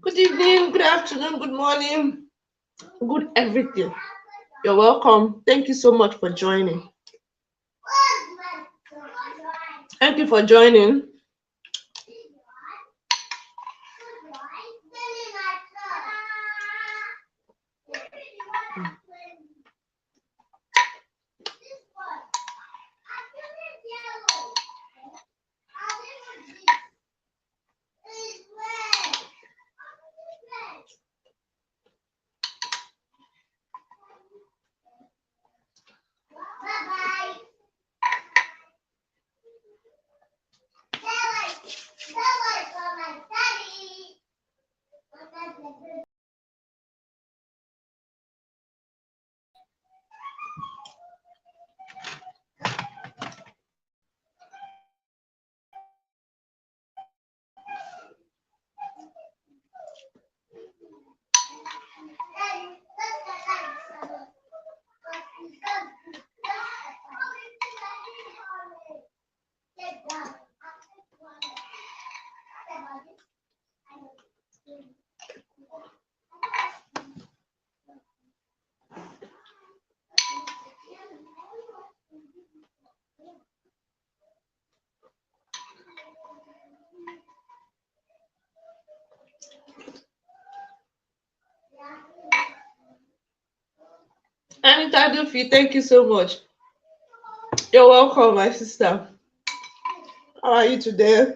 Good evening, good afternoon, good morning, good everything. You're welcome. Thank you so much for joining. Thank you for joining. Anita Duffy, thank you so much. You're welcome, my sister. How are you today?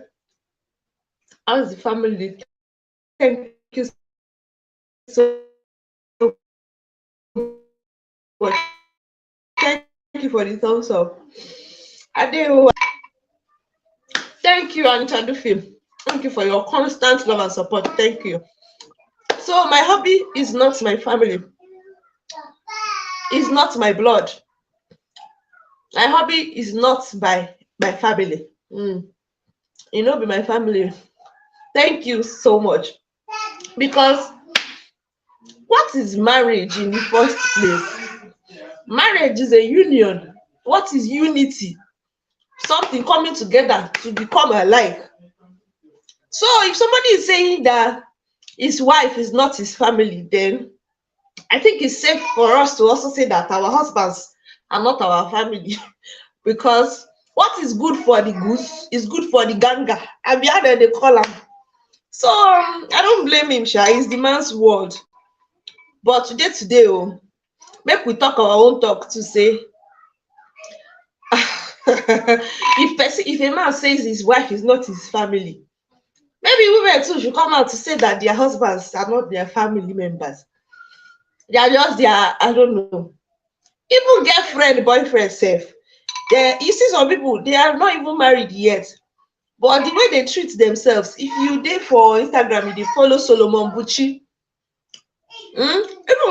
How's the family? Thank you so much. Thank you for the thumbs up. Thank you, Anita Duffy. Thank you for your constant love and support. Thank you. So my hubby is not my family. Is not my blood. My hubby is not my family. You know, be my family. Thank you so much. Because what is marriage in the first place? Marriage is a union. What is unity? Something coming together to become alike. So if somebody is saying that his wife is not his family, then I think it's safe for us to also say that our husbands are not our family. Because what is good for the goose is good for the gander. And the other they call him. So I don't blame him, Sha. It's the man's word. But today, make we talk our own talk to say if a man says his wife is not his family, maybe women too should come out to say that their husbands are not their family members. They are just their, I don't know, even girlfriend, boyfriend self. You see some people, they are not even married yet, but the way they treat themselves, if you dey for Instagram, you dey follow Solomon Bucci, even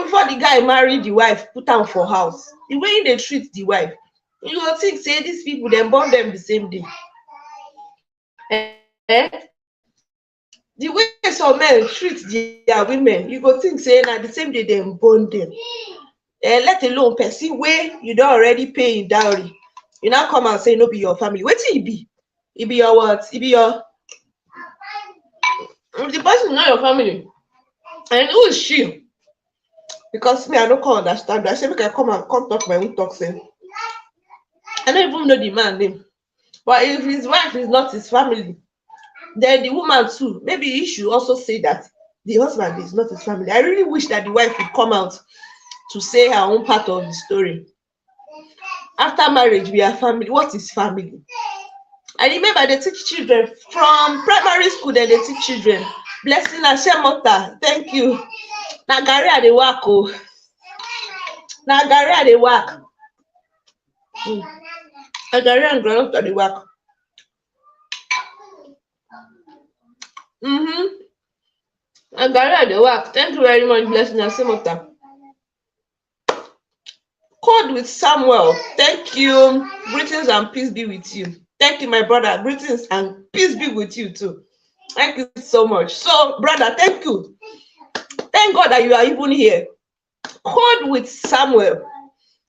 before the guy marry the wife, put am for house, the way they treat the wife, you go think say these people dem born them the same day. The way some men treat their women, you go think say na the same day dem born them. Let alone person wey you don already pay in dowry, you now come and say no be your family. Wetin e be? E be your what? E be your, if the person is not your family, and who is she? Because me, I no come understand. I say make I come talk my own talk. Say I don't even know the man name, but if his wife is not his family, then the woman too, maybe he should also say that the husband is not his family. I really wish that the wife would come out to say her own part of the story. After marriage, we are family. What is family? I remember they teach children from primary school, then they teach children. Blessing and Shemota, thank you. Na gari I dey work, oh. Na gari I dey work. Na gari and groundnut I dey work. Na gari I dey work. Thank you very much, Blessing and Shemota. Code with Samuel, thank you. Greetings and peace be with you. Thank you, my brother. Greetings and peace be with you too. Thank you so much. So, brother, thank you. Thank God that you are even here. Code with Samuel.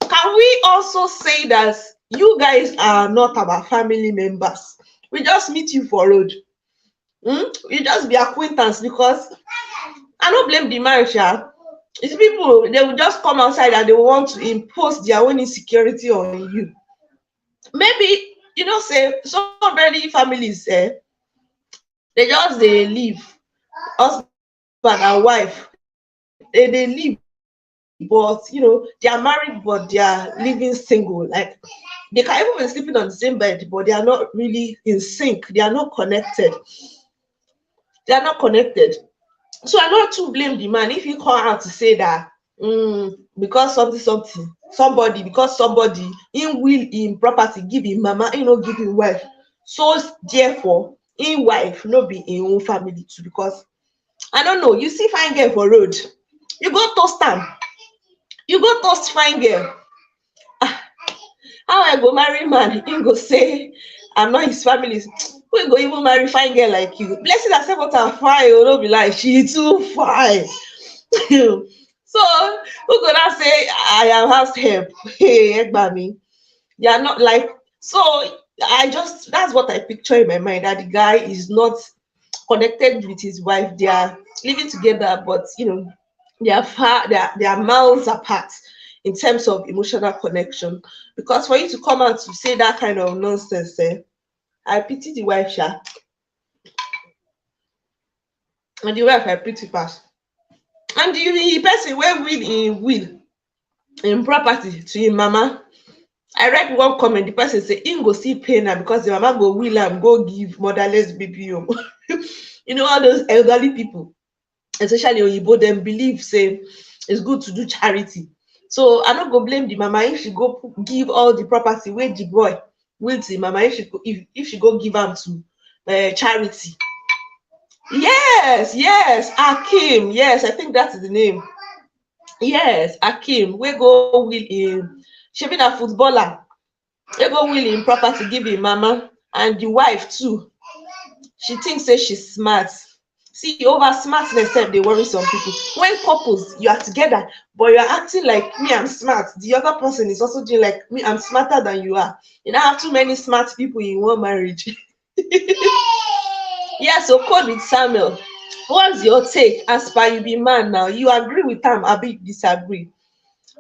Can we also say that You guys are not our family members. We just meet you for road. You just be acquaintance, because I don't blame the marriage. Yeah. It's people, they will just come outside and they want to impose their own insecurity on you. Maybe, say so many families, they just they live, husband and wife, they live, but they are married, but they are living single. Like, they can even be sleeping on the same bed, but they are not really in sync. They are not connected. They are not connected. So I not to blame the man if he come out to say that, because somebody, because somebody in will in property give him mama, give him wife. So therefore, in wife no be in own family too, because I don't know. You see fine girl for road, you go toast am, you go toast fine girl. How I go marry man? Him go say I'm not his family. Who go even marry fine girl like you? Blessing herself what I'm fine, oh, no be like she too fine. So who go now say I am house help? Hey, Egbami. They are not like, so I just, that's what I picture in my mind, that the guy is not connected with his wife. They are living together, but they are far, they are miles apart in terms of emotional connection. Because for you to come out to say that kind of nonsense, I pity the wife, sha. And the wife I pity pass. And the person where will in property to him mama. I read one comment, the person say him go see pain am because the mama go will am go give motherless baby home. All those elderly people, especially Oyibo, them believe say it's good to do charity. So I not go blame the mama if she go give all the property where the boy will the mama, if she go give am to charity. Yes, Akim. Yes, I think that's the name. Yes, Akim. We go will in. She be a footballer. We go will in property give him mama, and the wife too. She thinks say she's smart. See, over smartness sef dey worry some people. When couples you are together, but you are acting like me, I'm smart. The other person is also doing like me, I'm smarter than you are. You now have too many smart people in one marriage. Yeah, so code with Samuel. What's your take? As per you be man now, you agree with am abi disagree?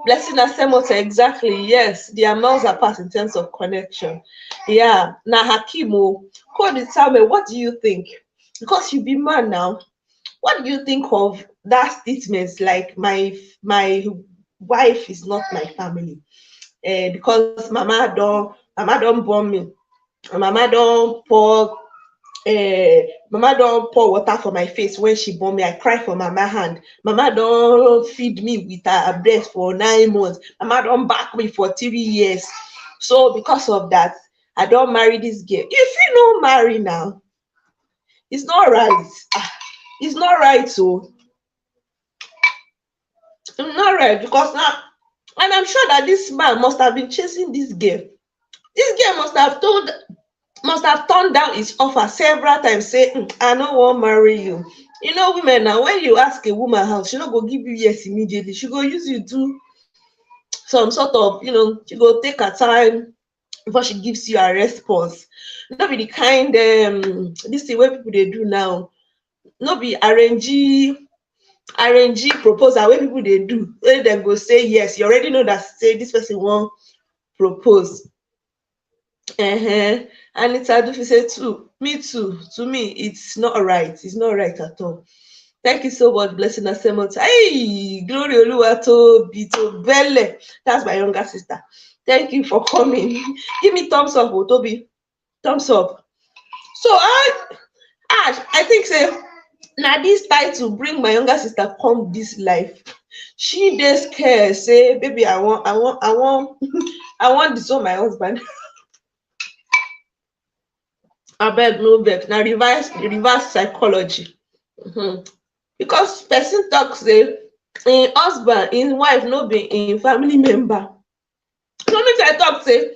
Blessing Asemoto, exactly. Yes, they are miles apart in terms of connection. Yeah, now Hakimo, code with Samuel. What do you think? Because you be man now, what do you think of that statement? Like my wife is not my family, because mama don't born me, mama don't pour mama don pour water for my face when she born me. I cry for mama hand. Mama don feed me with her breast for 9 months. Mama don back me for 3 years. So because of that, I don marry this girl. If you no marry now, it's not right. It's not right. So it's not right, because now, and I'm sure that this man must have been chasing this girl. This girl must have turned down his offer several times, say, I no wan marry you. Women now, when you ask a woman out, she no go give you yes immediately. She go use you do some sort of, she go take her time before she gives you a response. No be the kind this thing wey people dey do now. No be RNG proposal wey people dey do, wey dem go say yes. You already know that say this person wan propose. And it's Adufi say too, me too. To me, it's not right. It's not right at all. Thank you so much, Blessing Asemot. Hey, Glory Oluwato Bito Belle. That's my younger sister. Thank you for coming. Give me thumbs up, Otobi. Thumbs up. So I think say now this title bring my younger sister come this life. She dey scared. Say, baby, I want I want this on my husband. Abeg no vex, na reverse psychology. Because person talk say im husband, im wife no be im family member. So make I talk say,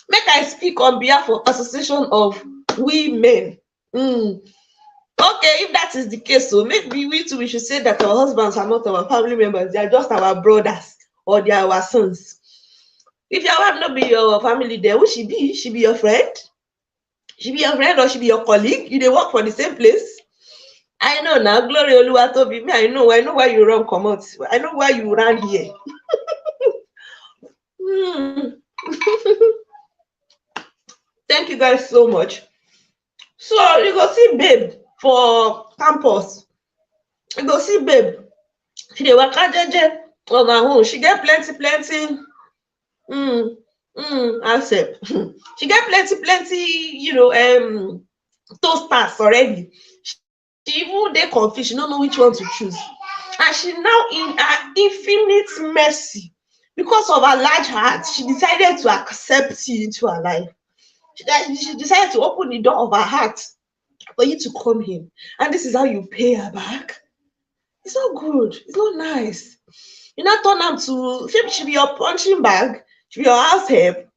make I speak on behalf of association of women. Okay, if that is the case, so maybe we too, we should say that our husbands are not our family members, they are just our brothers, or they are our sons. If your wife not be your family, then who she be? She be your friend? She be your friend or she be your colleague? You dey work for the same place? I know now, Glory Oluwatobi. Me, I know why you run comot. I know why you ran here. Hmm. Thank you guys so much. So you go see babe for campus. You go see babe. She dey waka jeje on her own. She get plenty um asset. She get plenty toasters already. She even dey confused. She no know which one to choose. And she now, in her infinite mercy, because of her large heart, she decided to accept you into her life. She decided to open the door of her heart for you to come in. And this is how you pay her back. It's not good. It's not nice. You not turn am to, she be your punching bag, she be your house help.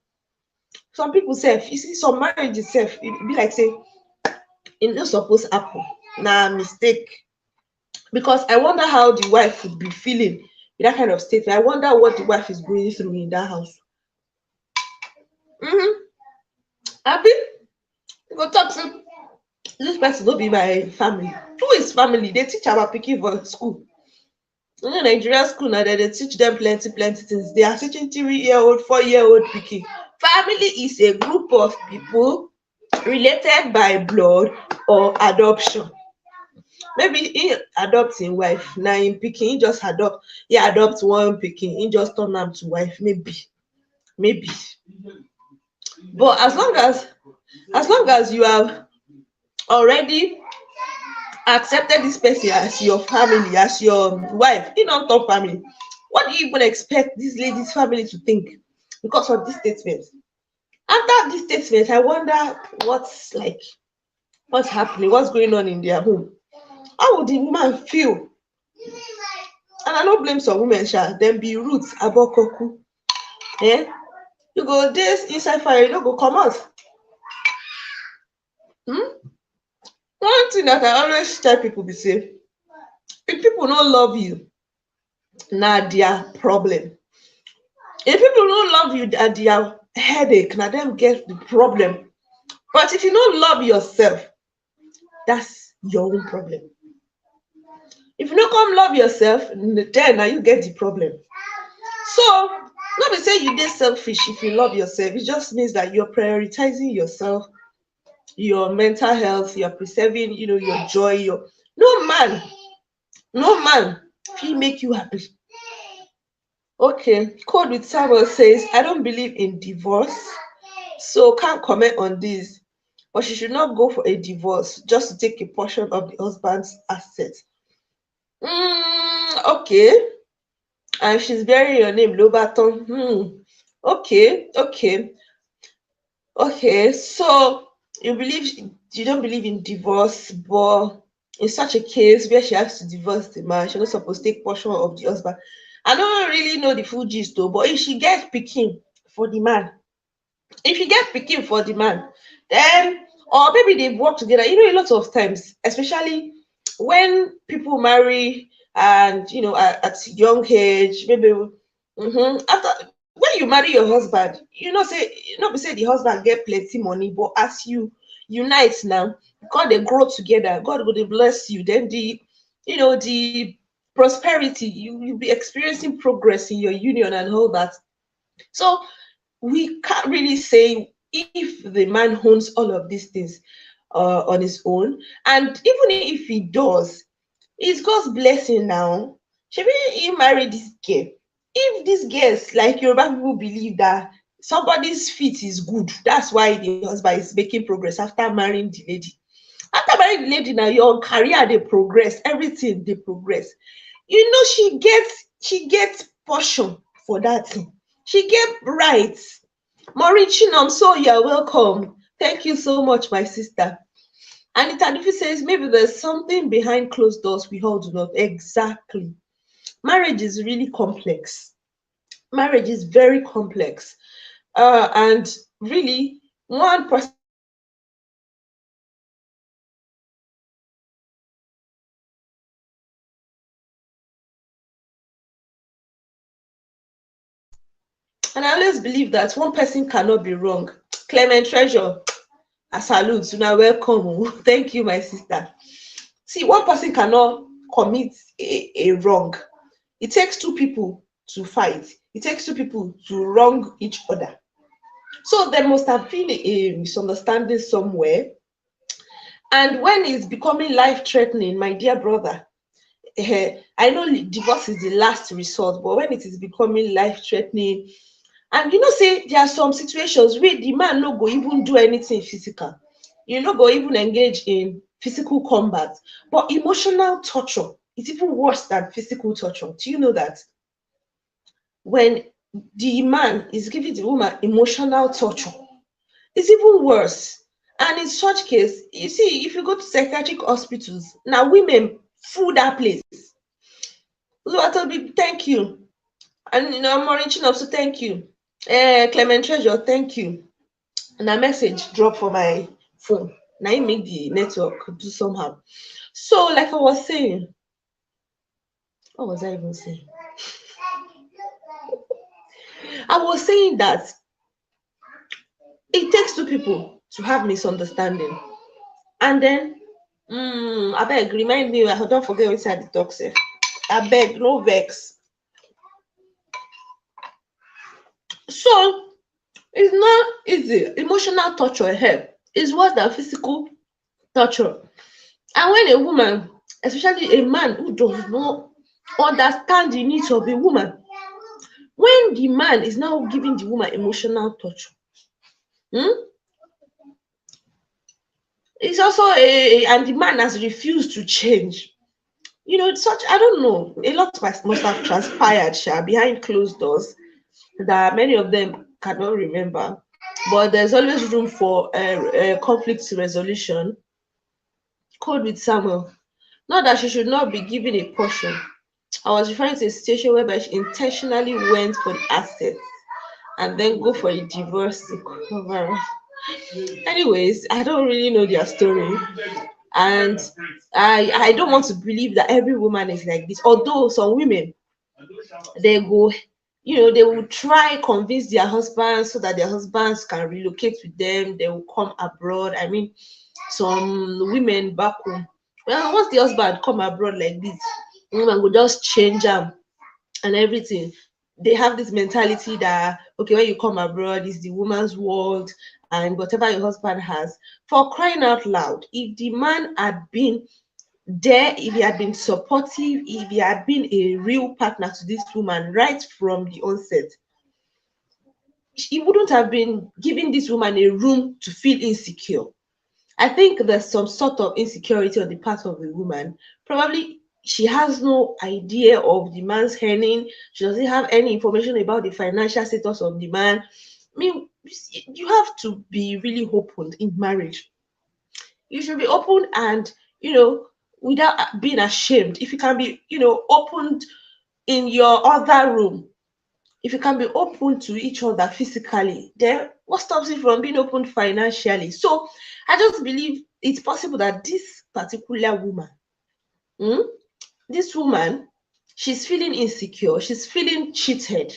Some people say, you see, some marriages sef, it be like say, e no suppose happen. Na mistake. Because I wonder how the wife would be feeling with that kind of statement. I wonder what the wife is going through in that house. Abi, you go talk say this person no be my family. Who is family? They teach our pikin for school. You know, Nigerian school now, they teach them plenty things. They are teaching 3-year-old, 4-year-old pikin. Family is a group of people related by blood or adoption. Maybe he adopt him wife, na him pikin, he adopt one pikin, he just turn am to wife, maybe. But as long as you have already accepted this person as your family, as your wife, in on top family, what do you even expect this lady's family to think because of this statement? After this statement, I wonder what's happening, what's going on in their home. How would the woman feel? And I no blame some women, dem be roots abokoku. You go dey inside fire, you no go comot. One thing that I always tell people be say, if people no love you, na their problem. If people no love you, na their headache, na dem get the problem. But if you no love yourself, that's your own problem. If you no come love yourself, then na you get the problem. So no be say you dey selfish if you love yourself. It just means that you're prioritizing yourself, your mental health, you're preserving, your joy. No man fit make you happy. Okay, Code with Samuel says, I don't believe in divorce, so can't comment on this. But she should not go for a divorce just to take a portion of the husband's assets. Okay. And she's bearing your name, Lobaton. Okay. So you don't believe in divorce, but in such a case where she has to divorce the man, she's not supposed to take portion of the husband. I don't really know the full gist though, but if she gets pikin for the man, then, or maybe they've worked together. A lot of times, especially when people marry and at young age, maybe after when you marry your husband, be say the husband get plenty money, but as you unite now, because they grow together, God will bless you. Then the prosperity, you'll be experiencing progress in your union and all that. So we can't really say if the man owns all of these things on his own. And even if he does, it's God's blessing now. Maybe he married this girl. If these girls, like Yoruba people, believe that somebody's feet is good, that's why the husband is making progress after marrying the lady. After marrying the lady, now your career they progress, everything they progress. She gets portion for that thing. She get rights. Maureen Chinam, so you're welcome. Thank you so much, my sister. Anita Dufi says maybe there's something behind closed doors we all do not. Exactly. Marriage is really complex. Marriage is very complex. And really, one person And I always believe that one person cannot be wrong. Clement Treasure, I salute. Una welcome. Oh. Thank you, my sister. See, one person cannot commit a wrong. It takes two people to fight. It takes two people to wrong each other. So there must have been a misunderstanding somewhere. And when it's becoming life threatening, my dear brother, I know divorce is the last resort, but when it is becoming life threatening, and you know, say there are some situations where the man no go even do anything physical, you no go even engage in physical combat, but emotional torture is even worse than physical torture. Do you know that? When the man is giving the woman emotional torture, it's even worse. And in such case, you see, if you go to psychiatric hospitals, now women full that place. Oluwatobi, thank you. And you know, I'm reaching up, so thank you. Clement Treasure, thank you. And a message drop for my phone. Now it make the network do somehow. So, like I was saying, what was I even saying? I was saying that it takes two people to have misunderstanding. And then, I beg, remind me, I don't forget what I the talk safe. I beg, no vex. So, it's not easy. Emotional torture here is worse than physical torture. And when a woman, especially a man who does not understand the needs of a woman, when the man is now giving the woman emotional torture, hmm, it's also and the man has refused to change. You know, such, I don't know, a lot must have transpired behind closed doors that many of them cannot remember. But there's always room for conflict resolution. Code with Samuel. Not that she should not be given a portion. I was referring to a situation whereby she intentionally went for the assets and then go for a divorce to cover. Anyways, I don't really know their story. And I don't want to believe that every woman is like this. Although some women, they go, you know, they will try convince their husbands so that their husbands can relocate with them, they will come abroad. I mean, some women back home, well, once the husband come abroad like this, woman will just change them and everything. They have this mentality that okay, when you come abroad, it's the woman's world and whatever your husband has. For crying out loud, if the man had been there, if he had been supportive, if he had been a real partner to this woman right from the onset, he wouldn't have been giving this woman a room to feel insecure. I think there's some sort of insecurity on the part of the woman. Probably she has no idea of the man's earning. She doesn't have any information about the financial status of the man. I mean, you have to be really open in marriage. You should be open and, you know, without being ashamed. If you can be, you know, opened in your other room, if you can be open to each other physically, then what stops you from being open financially? So I just believe it's possible that this particular woman, hmm, this woman, she's feeling insecure, she's feeling cheated.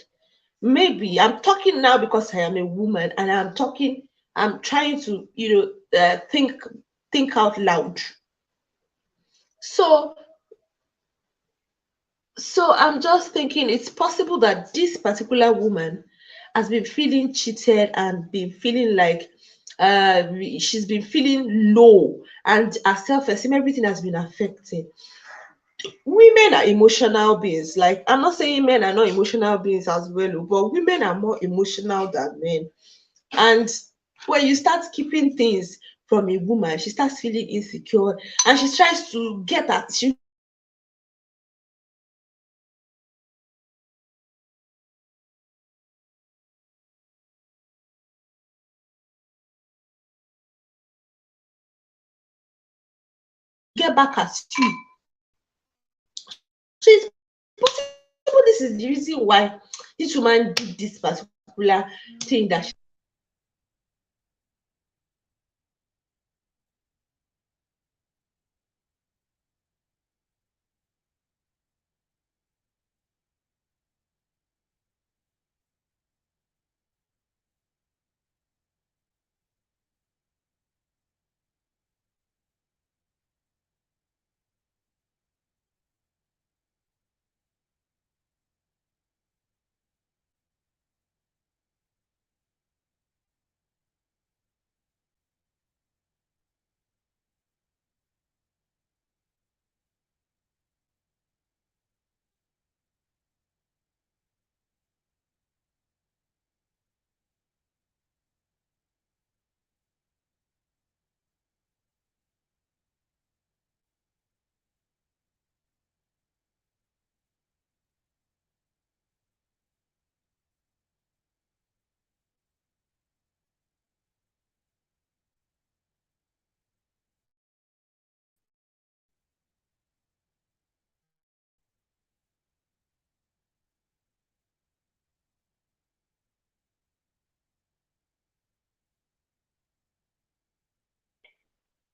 Maybe I'm talking now because I am a woman and I'm trying to, you know, think out loud. So So I'm just thinking it's possible that this particular woman has been feeling cheated and been feeling like uh she's been feeling low and her self-esteem, everything has been affected. Women are emotional beings. Like I'm not saying men are not emotional beings as well, but women are more emotional than men. And when you start keeping things from a woman, she starts feeling insecure and she tries to get at you get back at you. So it's possible this is the reason why this woman did this particular thing that she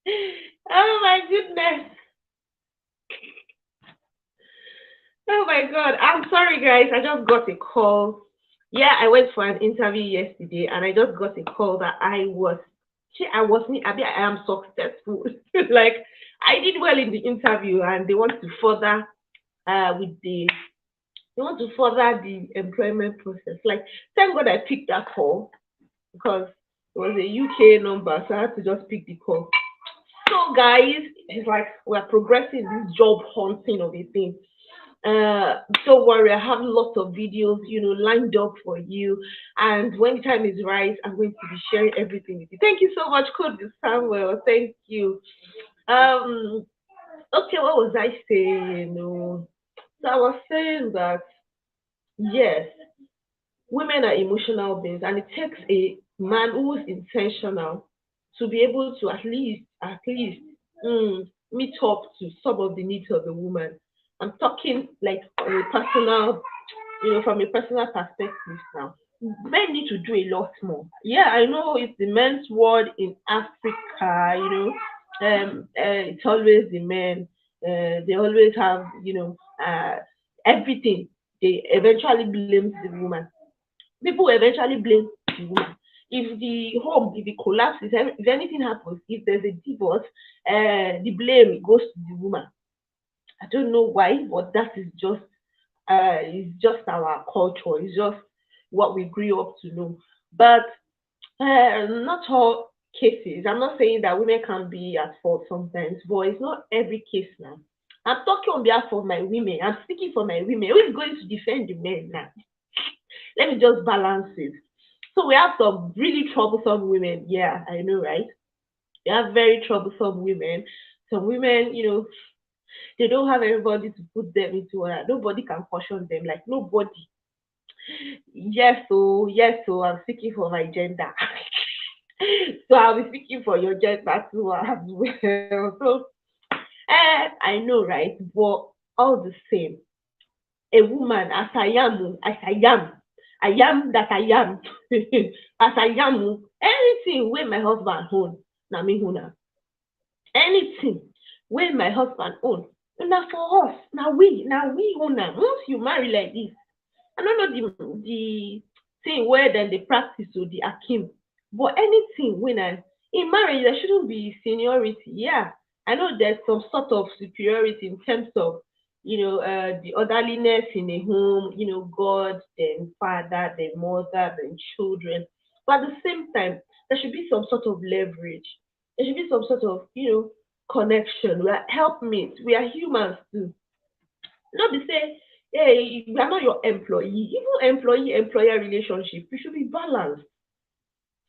Oh my goodness. Oh my god. I'm sorry guys. I just got a call. Yeah, I went for an interview yesterday and I just got a call that I wasn't I am successful. Like I did well in the interview and they want to further with they want to further the employment process. Like thank God I picked that call because it was a UK number, so I had to just pick the call. So guys, it's like we're progressing this job hunting of a thing. Don't worry, I have lots of videos, lined up for you. And when the time is right, I'm going to be sharing everything with you. Thank you so much, Code Samuel. Thank you. Um, okay, what was I saying? So I was saying that yes, women are emotional beings, and it takes a man who's intentional to be able to at least meet up to some of the needs of the woman. I'm talking like on a personal, from a personal perspective now. Men need to do a lot more. Yeah, I know it's the men's world in Africa, it's always the men. They always have, everything. They eventually blame the woman. People will eventually blame the woman. If it collapses, if anything happens, if there's a divorce, the blame goes to the woman. I don't know why, but that is just our culture. It's just what we grew up to know. But not all cases. I'm not saying that women can be at fault sometimes, but it's not every case now. I'm talking on behalf of my women. I'm speaking for my women. Who is going to defend the men now? Let me just balance it. So we have some really troublesome women. Yeah, I know, right? We have very troublesome women. Some women, they don't have everybody to put them into order. Nobody can caution them. Like nobody. Yes, so I'm speaking for my gender. So I'll be speaking for your gender too as well. So I know, right? But all the same, a woman as I am that I am, as I am, anything wey my husband own, na me own am. Anything wey my husband own, na for us, na we own am. Once you marry like this, I no know the thing where dem dey practice o, the akin, but anything wey na in marriage there shouldn't be seniority. Yeah, I know there's some sort of superiority in terms of the orderliness in a home, God, then father, then mother, then children. But at the same time, there should be some sort of leverage. There should be some sort of connection. We are helpmates. We are humans too. Not be say, hey, we are not your employee. Even employee-employer relationship, we should be balanced.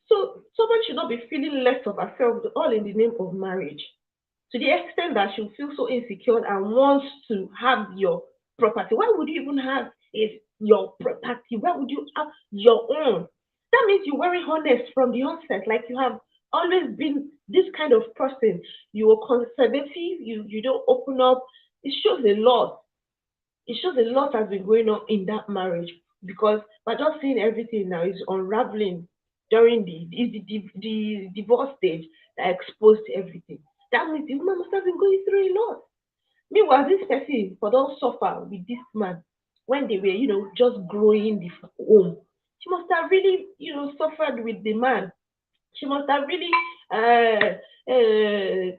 So someone should not be feeling less of herself, all in the name of marriage. To the extent that she'll feel so insecure and wants to have your property. Why would you even have your property? Why would you have your own? That means you're very honest from the onset. Like you have always been this kind of person. You are conservative. You don't open up. It shows a lot. It shows a lot has been going on in that marriage because by just seeing everything now is unraveling during the divorce stage that exposed everything. That means the woman must have been going through a lot. Meanwhile, this person for don't suffer with this man when they were, just growing the home. She must have really, suffered with the man. She must have really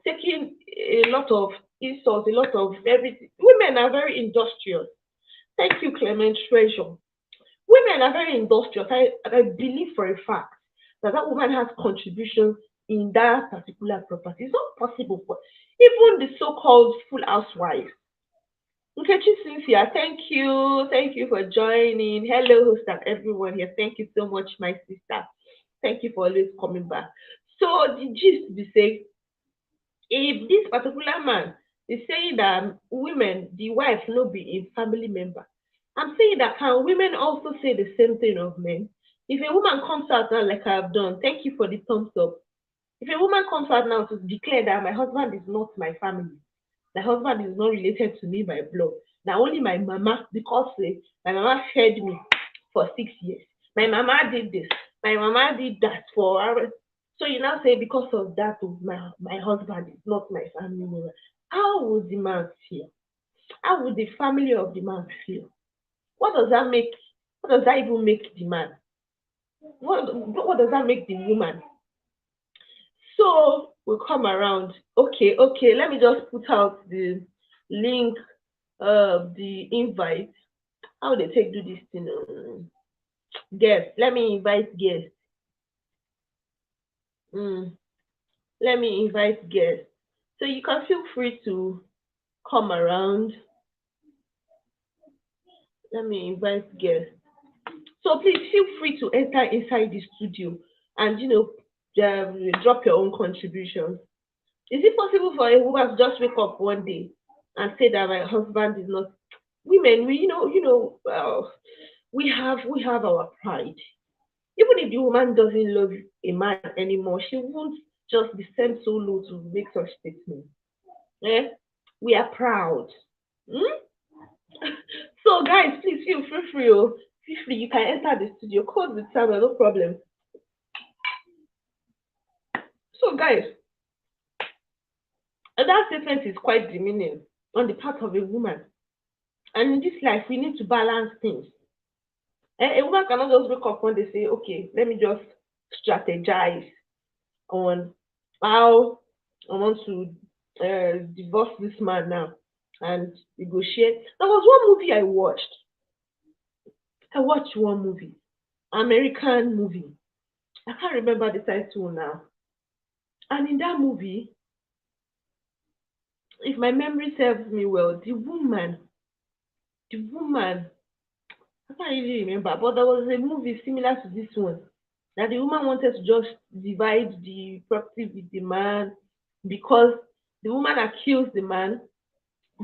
taken a lot of insults, a lot of everything. Women are very industrious. Thank you, Clement Treasure. Women are very industrious. I believe for a fact that that woman has contributions in that particular property. It's not possible for even the so-called full housewives. Nkechi Cynthia, thank you. Thank you for joining. Hello, host and everyone here. Thank you so much, my sister. Thank you for always coming back. So the gist be say, if this particular man is saying that women, the wife, no be a family member, I'm saying that can women also say the same thing of men? If a woman comes out now, like I've done, thank you for the thumbs up. If a woman comes out now to declare that my husband is not my family, my husband is not related to me by blood, now only my mama, because my mama fed me for 6 years. My mama did this, my mama did that for hours. So you now say because of that, oh, my husband is not my family member. How would the man feel? How would the family of the man feel? What does that make? What does that even make the man? What does that make the woman? So we'll come around. Okay, okay. Let me just put out the link of the invite. How they take do this thing? Guest. Let me invite guest. Mm, let me invite guest. So you can feel free to come around. Let me invite guest. So please feel free to enter inside the studio and drop your own contributions. Is it possible for a woman to just wake up one day and say that my husband is not? Women, well, we have our pride. Even if the woman doesn't love a man anymore, she won't just descend so low to make such statements. Eh? We are proud. Hmm? So guys, please feel free. Oh. Feel free. You can enter the studio. Code with Samuel, no problem. So guys, that statement is quite demeaning on the part of a woman. And in this life, we need to balance things. A woman cannot just wake up when they say, okay, let me just strategize on how I want to divorce this man now and negotiate. There was one movie I watched. I watched one movie, American movie. I can't remember the title now. And in that movie, if my memory serves me well, the woman, I can't really remember, but there was a movie similar to this one that the woman wanted to just divide the property with the man because the woman accused the man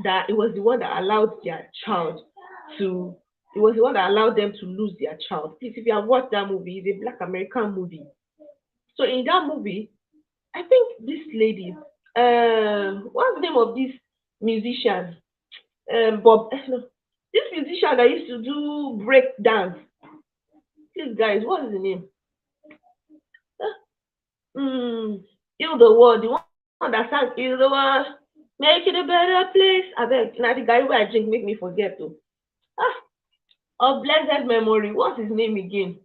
that it was the one that allowed their child to it was the one that allowed them to lose their child. Please, if you have watched that movie, it's a black American movie. So in that movie, I think this lady, what's the name of this musician? Bob, no, this musician that used to do break dance. Please, guys, what is the name? Heal the world. The one that sang Heal the world, make it a better place. I beg. Now the guy who I drink make me forget to. Ah, of blessed memory. What's his name again?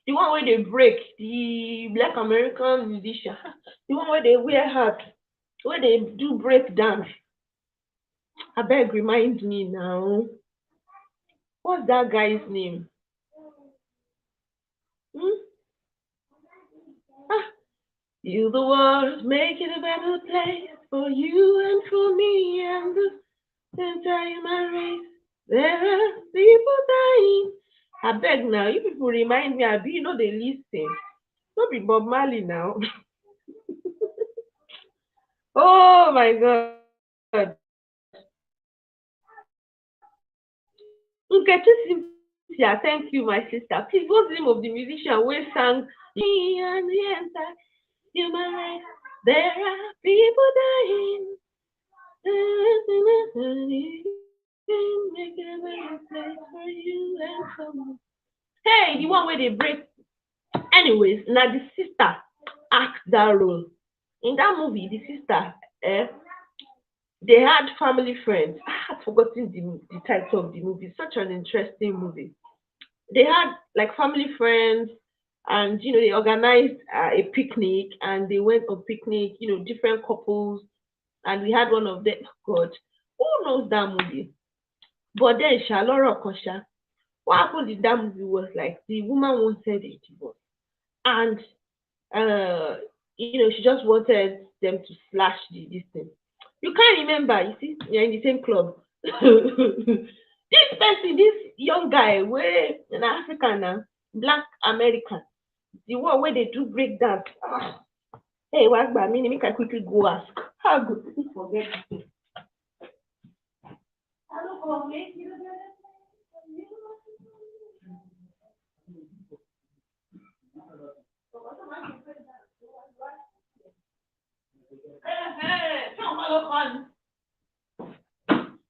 The one where they break, the black American musician. The one where they wear hat, where they do break dance. I beg, remind me now. What's that guy's name? Hmm? Ah, you the world, make it a better place for you and for me and the entire human race. There are people dying. I beg now, you people remind me, I be you know they listen. Don't be Bob Marley now. Oh my god. Nkechi Cynthia, thank you, my sister. Please, what's the name of the musician who sang Me and the entire human race? There are people dying. Make it a better place for you and for me. Hey, the one where they break. Anyways, now the sister act that role. In that movie, the sister, eh, they had family friends. I had forgotten the title of the movie. Such an interesting movie. They had like family friends, and they organized a picnic, and they went on picnic. Different couples, and we had one of them. God, who knows that movie? But then Shalora Kosha, what happened in that movie was like the woman wanted a divorce, and uh, she just wanted them to slash this thing. You can't remember. You see, you're in the same club. This person, this young guy, where an African now, black American, the one where they do break dance. Ah, hey, what about me? Make I quickly go ask. How good? Forget it. I don't go make you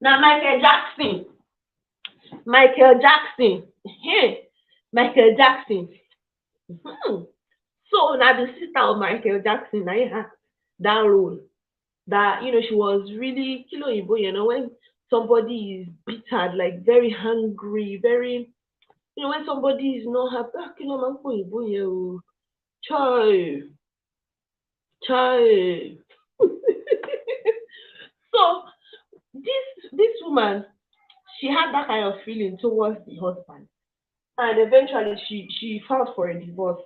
now Michael Jackson. Michael Jackson. Hey, Michael Jackson. Hmm. So now the sister of Michael Jackson, I had that role. That she was really kilo ibo, when somebody is bitter, like very hungry, very when somebody is not happy, kilo man ko ibo yen o. Chai, chai. So this woman, she had that kind of feeling towards the husband, and eventually she filed for a divorce.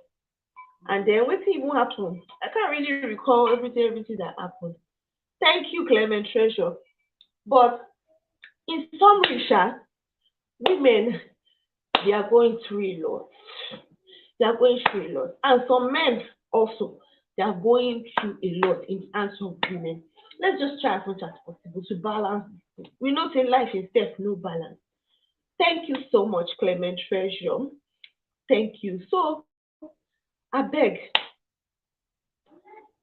And then what even happened? I can't really recall everything that happened. Thank you, Clement Treasure. But in summary, Sha, women, they are going through a lot. They are going through a lot. And some men also, they are going through a lot in the hands of women. Let's just try as much as possible to balance this. We know say life is death, no balance. Thank you so much, Clement Treasure. Thank you. So I beg,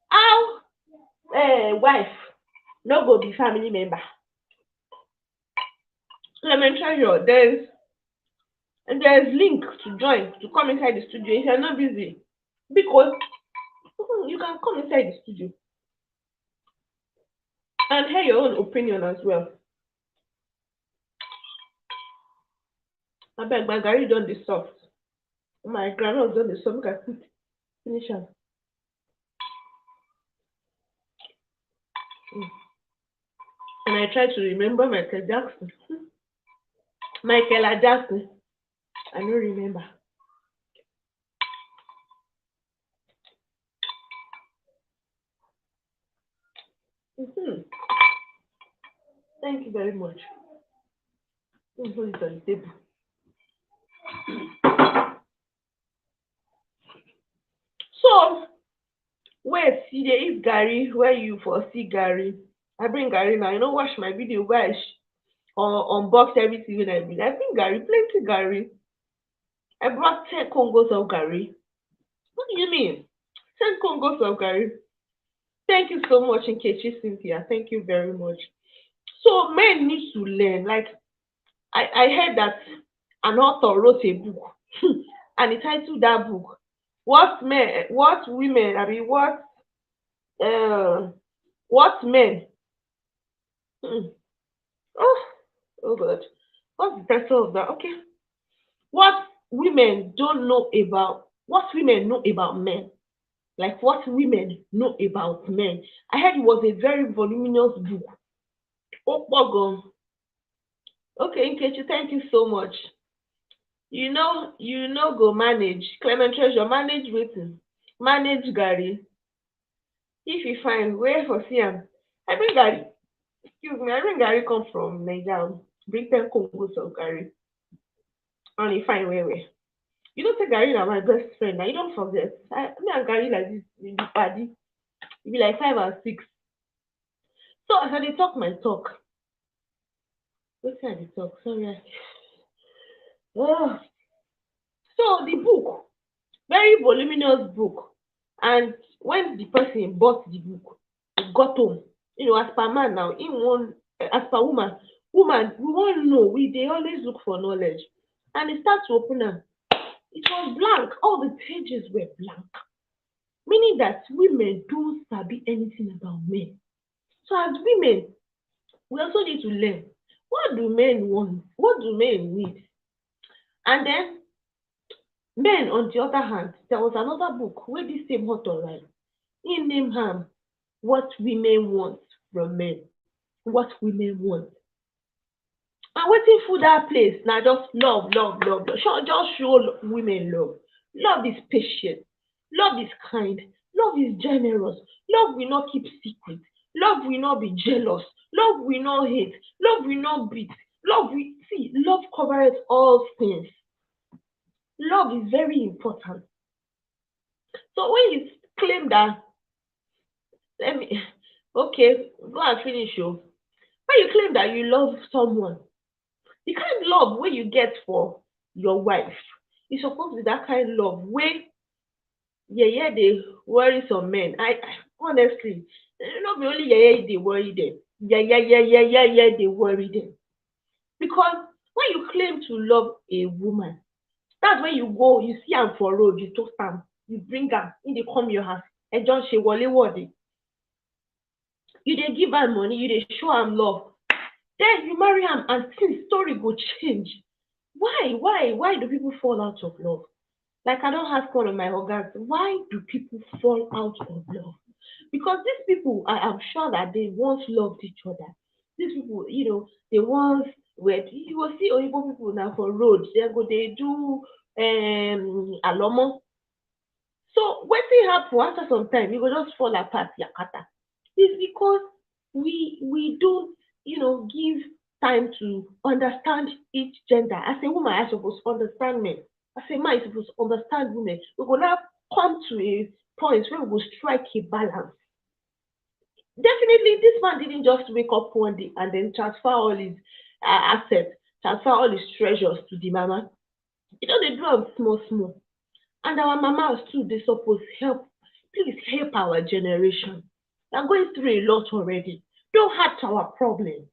how wife no go be family member? Clement Treasure, there's link to join to come inside the studio if you're not busy. Because you can come inside the studio and hear your own opinion as well. I beg my garri done the soft. My groundnut done the soft. Make I quick finish am. Mm. And I try to remember Michael Jackson. Michael Jackson. I don't remember. Mhm. Thank you very much. Hold it on the table. So wait, you dey eat garri where you for see garri. I bring garri now. You know, watch my video where I unbox everything when I bring. I bring garri, plenty garri. I brought 10 Congos of garri. What do you mean? 10 Congos of garri. Thank you so much, Nkechi Cynthia. Thank you very much. So men need to learn. Like I heard that an author wrote a book and he titled that book what women, I mean uh what men hmm, oh, oh god, what's the title of that? Okay. What women don't know about what women know about men. Like what women know about men. I heard it was a very voluminous book. Oh, okay, Nkechi, thank you so much. You know go manage. Clement Treasure, manage wetin? Manage garri. If you find where for see am, I bring garri, excuse me, I bring garri come from Naija o. Bring 10 Congos of garri and e fine well well. You know say garri na my best friend na, you don forget. Me and garri like dis we be padi, we be like 5 and 6. So as I dey talk my talk, wetin I dey talk? Sorry. Oh. So the book, very voluminous book, and when the person bought the book, he got home, as per man now, him wan, as per woman we wan know, we dey always look for knowledge, and he start to open am. It was blank, all the pages were blank, meaning that women don't sabi anything about men. So as women, we also need to learn, what do men want, what do men need. And then men, on the other hand, there was another book wey dis same author write. Im name am what women want from men, what women want. And wetin full dat place na just love, love, love, love. Just show women love. Love is patient, love is kind, love is generous, love will not keep secret, love will not be jealous, love will not hate, love will not beat, love covereth all things. Love is very important. So when you claim that, let me, okay, go and finish o. When you claim that you love someone, the kind love wey you get for your wife e suppose be that kind love wey yeye dey worry some men. I honestly, no be only yeye dey worry dem, yeye dey worry dem. Because when you claim to love a woman, that's when you go, you see am for road, you toast am, you bring am, im dey come your house, ẹjọ́ ń ṣe wọléwọ̀de, you dey give am money, you dey show am love, then you marry am and things story go change. Why do people fall out of love? Like I don ask one of my ogas, why do people fall out of love? Because these people, I am sure that they once loved each other. These people, they once were, you go see Oyibo people now for road, they do alomo. So wetin happen after some time, you go just fall apart yakata. It's because we don't, give time to understand each gender. As a woman, I suppose understand men. As a man, I suppose understand women. We go now come to a point where we go strike a balance. Definitely, this man didn't just wake up one day and then transfer all his assets, transfer all his treasures to the mama. They do am small small. And our mamas too, they suppose help. Please help our generation. They're going through a lot already. Don't add to our problem.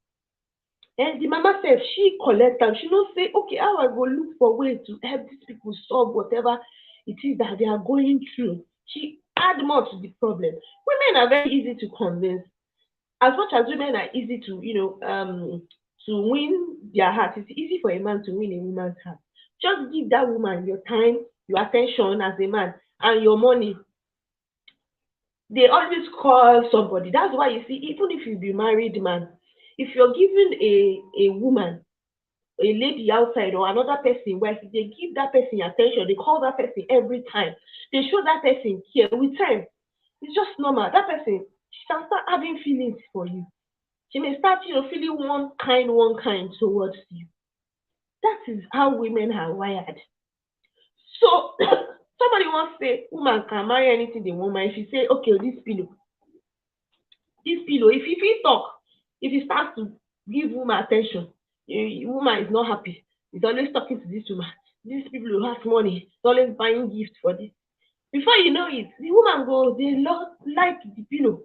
And the mama said she collect am. She no say, okay, how I go look for way to help these people solve whatever it is that they are going through. She add more to the problem. Women are very easy to convince. As much as women are easy to, to win their heart, it's easy for a man to win a woman's heart. Just give that woman your time, your attention as a man, and your money. They always call somebody. That's why you see, even if you be married man, if you're giving a woman, a lady outside or another person wife, if they give that person attention, they call that person every time, they show that person care with time. It's just normal. That person, she can start having feelings for you. She may start, feeling one kind towards you. That is how women are wired. So somebody wants to say woman can marry anything they want marry. If you say, okay, this pillow, if he talk, if he starts to give woman attention, woman is not happy. He's always talking to this woman. These people who have money, he's always buying gifts for this. Before you know it, the woman goes, they love like the pillow.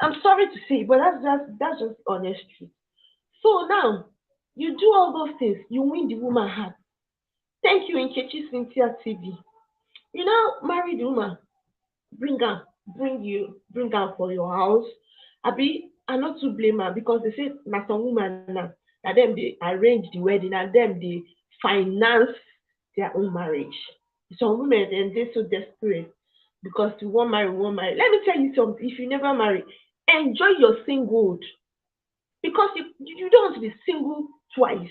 I'm sorry to say, but that's just honest truth. So now you do all those things, you win the woman heart. Thank you, Nkechi Cynthia TV. You now marry the woman, bring am, bring am for your house. Abi, I not to blame her because they say na some woman now, na them they arrange the wedding, and them they finance their own marriage. Some women then they so desperate because you want marry, want marry. Let me tell you something. If you never marry, enjoy your singlehood because you don't want to be single twice.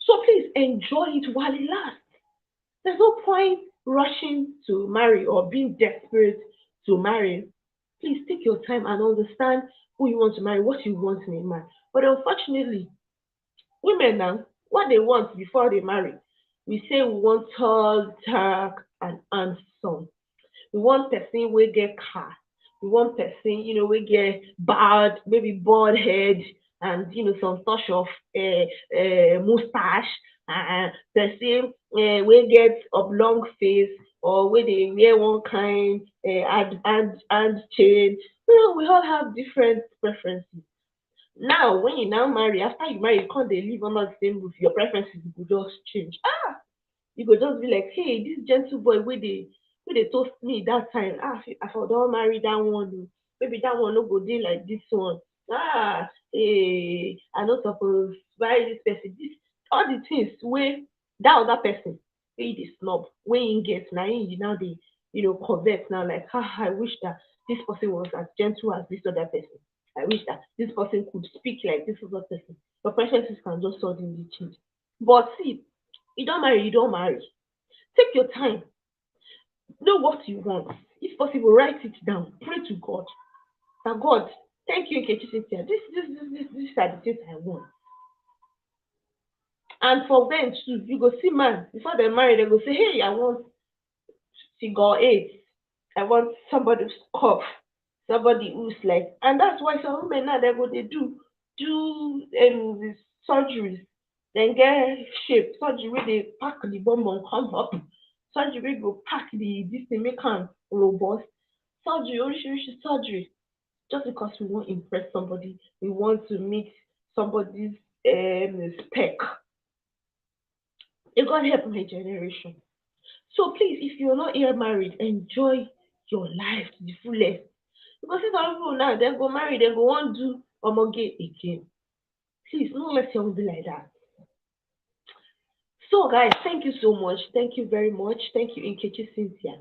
So please enjoy it while it lasts. There's no point rushing to marry or being desperate to marry. Please take your time and understand who you want to marry, what you want in a man. But unfortunately, women now, what they want before they marry, we say we want tall, dark, and handsome. We want person wey get car. We want person, we get bald, maybe bald head, and some touch of mustache. Person wey get oblong face, or wey dey wear one kind hand chain. We all have different preferences. Now, when you now marry, after you marry, you can't dey live under the same roof. Your preferences go just change. You go just be like, hey, this gentle boy wey dey toast me that time, I for don marry that one oo. Maybe that one no go dey like this one. I no suppose marry this person. This all the things wey that other person wey you dey snub, wey him get, na him you now dey covet now, like, I wish that this person was as gentle as this other person. I wish that this person could speak like this other person. Your preferences can just suddenly change. But see, you don't marry, you don't marry. Take your time. Know what you want. If possible, write it down. Pray to God. That God, thank you, Nkechi Cynthia. This are the things I want. And for them too, you go see man before they marry, they go say, hey, I want figure eight. I want somebody who's curve, somebody who's like, and that's why some women now they do this surgeries, then get shape, surgery where they pack the bomb and come up, surgery where go pack this thing make am robust, surgery, orishi surgery, just because we want to impress somebody, we want to meet somebody's spec. It God help my generation. So please, if you're not here married, enjoy your life to the fullest. Because if some people now then go marry, they go want do omoge again. Please, don't let yourself be like that. So guys, thank you so much. Thank you very much. Thank you, Inkechi Cynthia.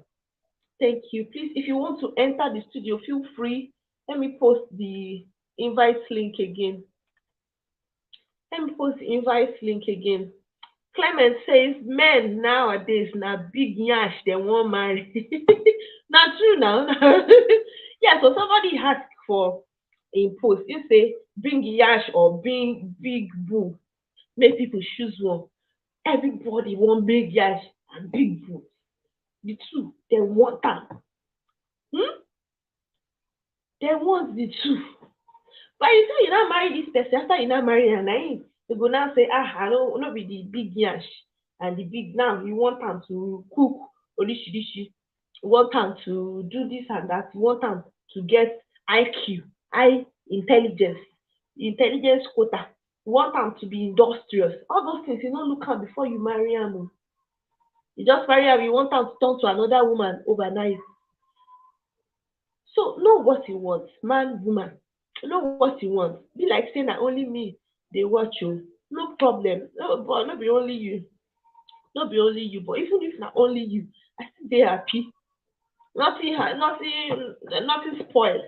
Thank you. Please, if you want to enter the studio, feel free. Let me post the invite link again. Let me post the invite link again. Clement says men nowadays na big nyash they won't marry. Not true now. Yeah, so somebody asked for a post. You say bring yash or bring big boo. Make people choose one. Everybody want big yash and big boo. The two, they want them. Hmm? They want the two. But you say you not marry this person after you not marry her, na him you go now say I no no be the big yash and the big now you want am to cook orishirishi, you want am to do this and that, you want am to get IQ, high intelligence, intelligence quota, you want am to be industrious. All those things you no look am before you marry am o. You just marry am you want am to turn to another woman overnight. So know what you want, man, woman. Know what you want. Be like say na only me dey watch you. No problem. No, but no be only you. No be only you. But even if na only you, I still dey happy. Nothing spoil.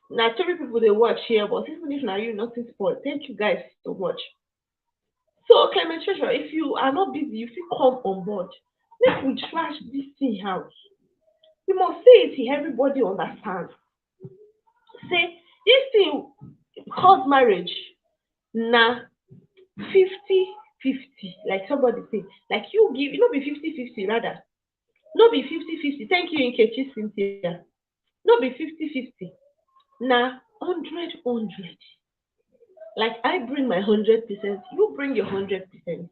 Na three people dey watch here, but even if na you, nothing spoil. Thank you guys so much. So Clement Treasure, if you are not busy, you fit come on board. Make we trash this thing out. We must say it till everybody understand. Say this thing called marriage na 50-50, like somebody say, like you give, you no be 50-50 rather, no be 50-50. Thank you, Nkechi Cynthia. No be 50-50, na 100-100. Like I bring my 100%, you bring your 100%.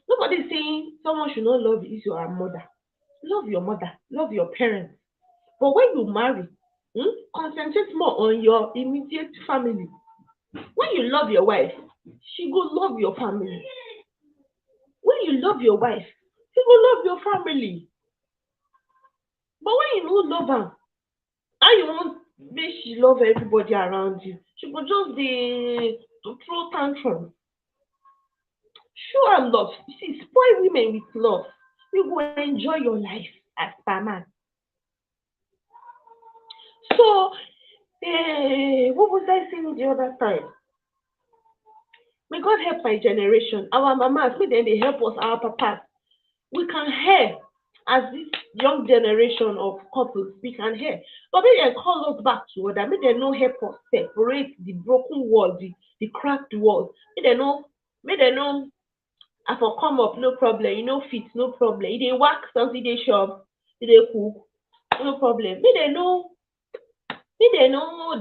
Nobody is saying someone should not love is your mother. Love your mother, love your parents. But when you marry, concentrate more on your immediate family. When you love your wife, she go love your family. When you love your wife, she go love your family. But when you no love am, how you want make she love everybody around you? She go just dey to throw tantrum. Show am love. You see, spoil women with love. You go enjoy your life as per man. So, what was I saying the other time? May God help my generation, our mamas, may dem dey help us, our papas. We can hear as this young generation of couples, we can hear. But make dem call us back to order, make dem no help us separate the broken walls, the cracked walls. Make dem no I for come up, no problem, you no fit, no problem. You dey work something, dey shop, you dey cook, no problem. Make dem no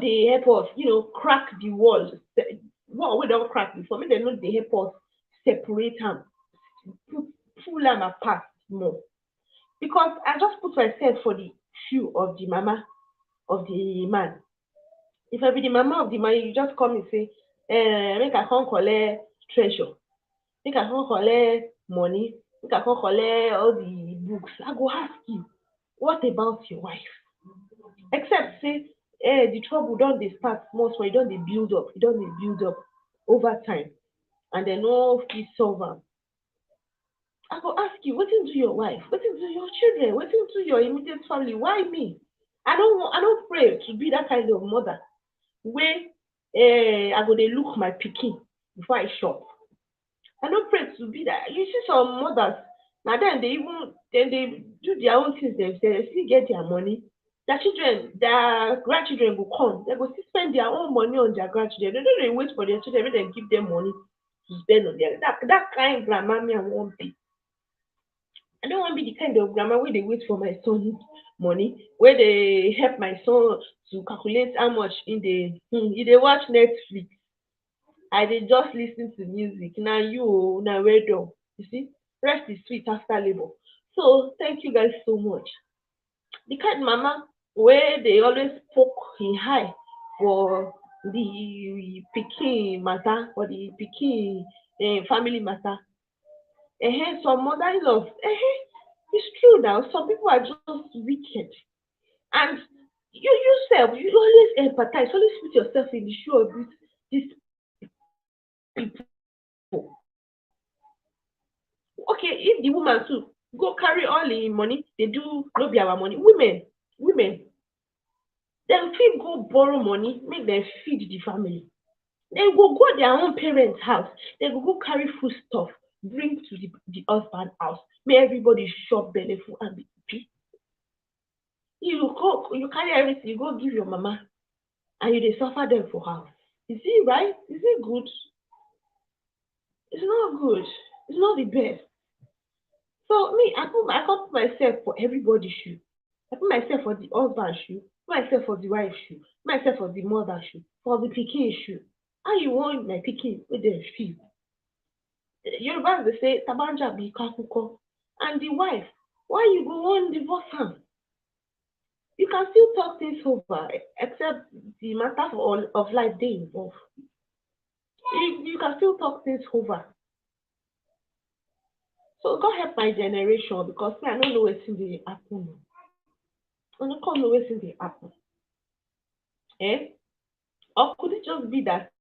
dey help us, crack the walls. Wall wey don crack before, make dem no dey help us separate am, put pull am apart more. Because I just put myself for the shoe of the mama of the man. If I be the mama of the man, you just come and say, make I come collect treasure, make I come collect money, make I come collect all the books. I go ask you, what about your wife? Except say the trouble don dey start small small, e don dey build up, e don dey build up over time, and dem no fit solve am. I go ask you, wetin do your wife? Wetin do your children? Wetin do your immediate family? Why me? I don't pray to be that kind of mother wey I go dey look my pikin before I chop. I no pray to be that. You see some mothers, na dem dey do their own things themselves, dem still get their money. Their children, their grandchildren go come, dem go still spend their own money on their grandchildren. Dem no dey wait for their children make dem give dem money to spend on their that kind grandma me I wan be. I don't want to be the kind of grandma where they wait for my son money, where they help my son to calculate how much in they watch Netflix. I dey just listen to music. Now now well done. You see, rest is sweet after labor. So thank you guys so much. The kind mama where they always poke in high for the pikin matter or the pikin family matter. Some mother-in-laws, It's true now. Some people are just wicked. And you yourself, you always empathize, always put yourself in the shoe of these people. Okay, if the woman too go carry all the money, they do no be our money. Women, dem fit go borrow money, make dem feed the family. Dem go their own parents house, dem go carry food stuff bring to the husband house, make everybody chop belle full and be happy. You carry everything, you go give your mama and you dey suffer dem for house. Is it right? Is it good? It's not good. It's not the best. So me, I can't put myself for everybody's shoe. I put myself for the husband shoe, put myself for the wife shoe, put myself for the mother shoe, for the pikin shoe. How you want my pikin wey dem feel? Yoruba dey say tabanja be kakuko, and the wife, why you go wan divorce am? You can still talk things over, except the matter of life dey involved. You can still talk things over. So God help my generation because me I no know wetin dey happen. I no come know wetin dey happen. Eh? Or could it just be that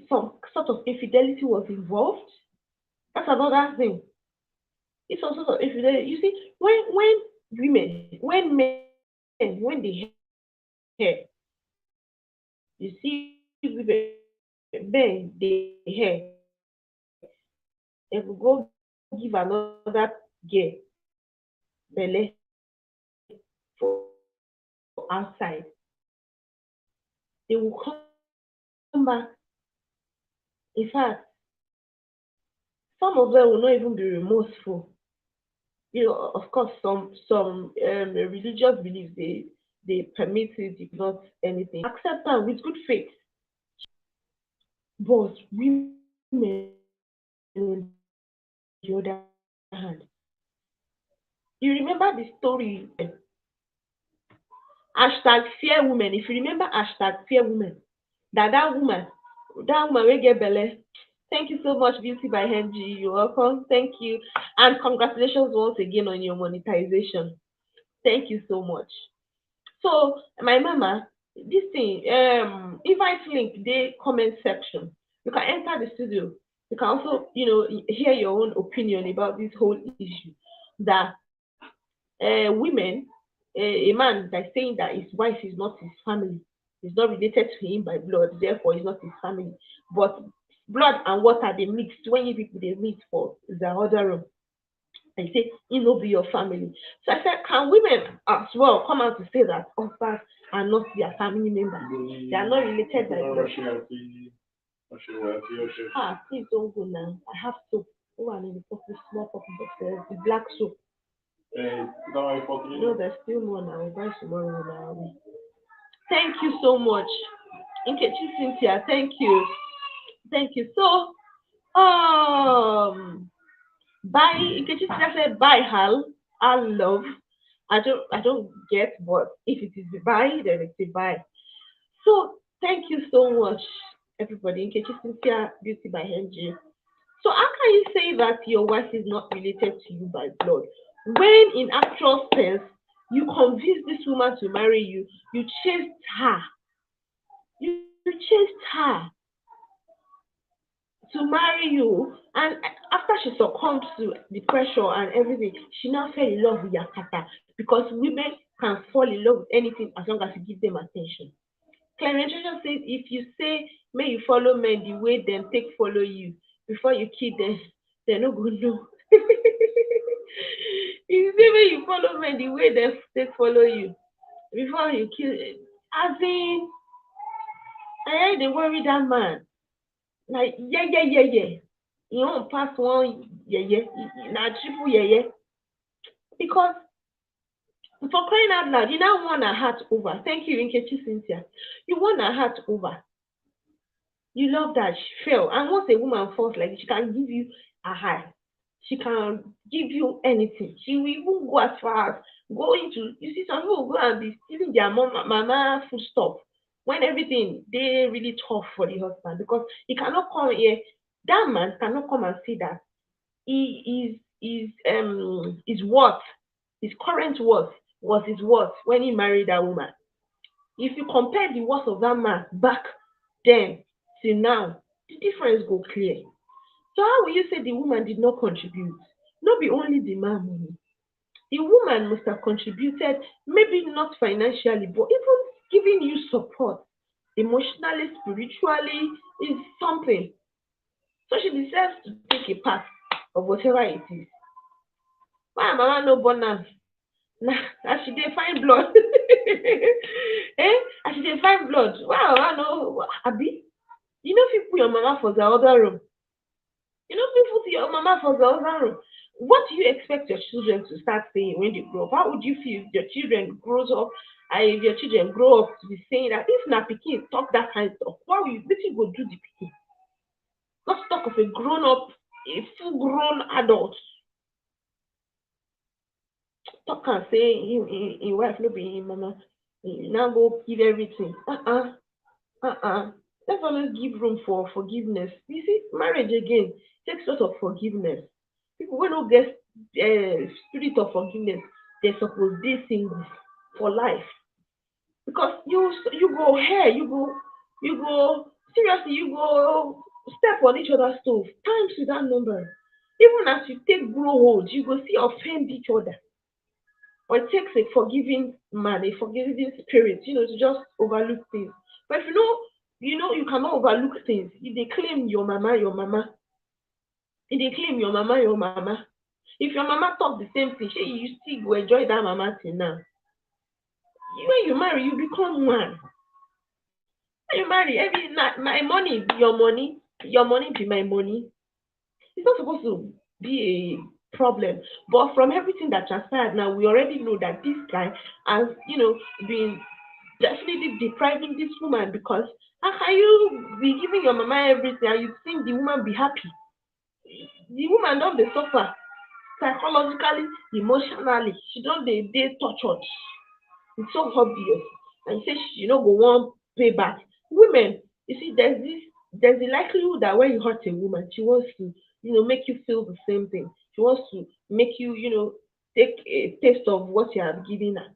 some sort of infidelity was involved? That's another thing. It's some sort of infidelity. You see, when men when they hair, you see women men they hair, they will go give another girl belle for outside. They will come back. In fact, some of them will not even be remorseful. Of course, some religious beliefs they permit it, if not anything. Accept them with good faith. But women, on the other hand, you remember the story hashtag fear women. If you remember hashtag fear women, that woman will get belly. Thank you so much, Beauty by Henry. You're welcome. Thank you. And congratulations once again on your monetization. Thank you so much. So my mama, this thing, invite link the comment section. You can enter the studio. You can also, hear your own opinion about this whole issue. That women, a man that's saying that his wife is not his family, is not related to him by blood, therefore he's not his family. But blood and water they mixed when you people they meet for the other room. And say it will be your family. So I said, can women as well come out to say that husbands are not their family members? They are not related by blood. Ah, please don't go now. I have soap. Oh, and in the pocket, small pocket, but the black soap. No, there's still more now. We'll buy tomorrow now. Thank you so much. Nkechi Cynthia, thank you. Thank you. So, buy Nkechi Cynthia said, buy Hal. I love. I don't get, but if it is the buy, then it's the buy. So, thank you so much, everybody. Nkechi Cynthia, Beauty by Henry. So how can you say that your wife is not related to you by blood when in actual sense you convinced this woman to marry you, you chased her, you chased her to marry you, and after she succumbed to the pressure and everything, she now fell in love with Yakata because women can fall in love with anything as long as you give them attention. Clement says if you say may you follow men the way them take follow you before you kill them, they no go know. If you say may you follow men the way they take follow you before you kill them, as in they worry that man. Like yeah. You don't pass one yeah. Now triple yeah. Because for crying out loud, you now want her heart over. Thank you, Nkechi Cynthia. You want her heart over. You love that she fell. And once a woman falls like this, she can give you a high. She can give you anything. She will even go as far as go into, you see, some people go and be stealing their mama food stuff when everything they really tough for the husband because he cannot come here. That man cannot come and say that he is his worth, his current worth was his worth when he married that woman. If you compare the worth of that man back then till now, the difference go clear. So how will you say the woman did not contribute? Not be only the man money. The woman must have contributed, maybe not financially, but even giving you support emotionally, spiritually is something. So she deserves to take a part of whatever it is. Why mama no born am? Na as she dey find blood. Eh? As she dey find blood. Wow, I know abi. You know fit put your mama for the other room. You know fit put your mama for the other room. What do you expect your children to start saying when they grow up? How would you feel if your children grows up and if your children grow up to be saying that if na pikin talk that kind of talk, what will you wetin you go do the pikin? Let's talk of a grown up, a full grown adult talk am say him wife no be him mama, he now go give everything. Let's always give room for forgiveness. You see, marriage again takes sort of forgiveness. People wey no get spirit of forgiveness, they suppose dey single for life because you go hair, you go seriously, you go step on each other's toes times without number. Even as you take grow old, you go see offend each other. But it takes a forgiving man, a forgiving spirit, to just overlook things. But if you cannot overlook things. If they claim your mama, if they claim your mama. If your mama talk the same thing, shey you still go enjoy that mama till now. When you marry, you become one. When you marry, my money be your money be my money. It's not supposed to be a problem. But from everything that transpired now, we already know that this guy has, been definitely depriving this woman because how can you be giving your mama everything and you think the woman be happy? The woman don dey suffer psychologically, emotionally. She don dey tortured. It's so obvious. And you say she no go wan pay back. Women, you see, there's the likelihood that when you hurt a woman, she wants to, make you feel the same thing. She wants to make you, take a taste of what you have given her.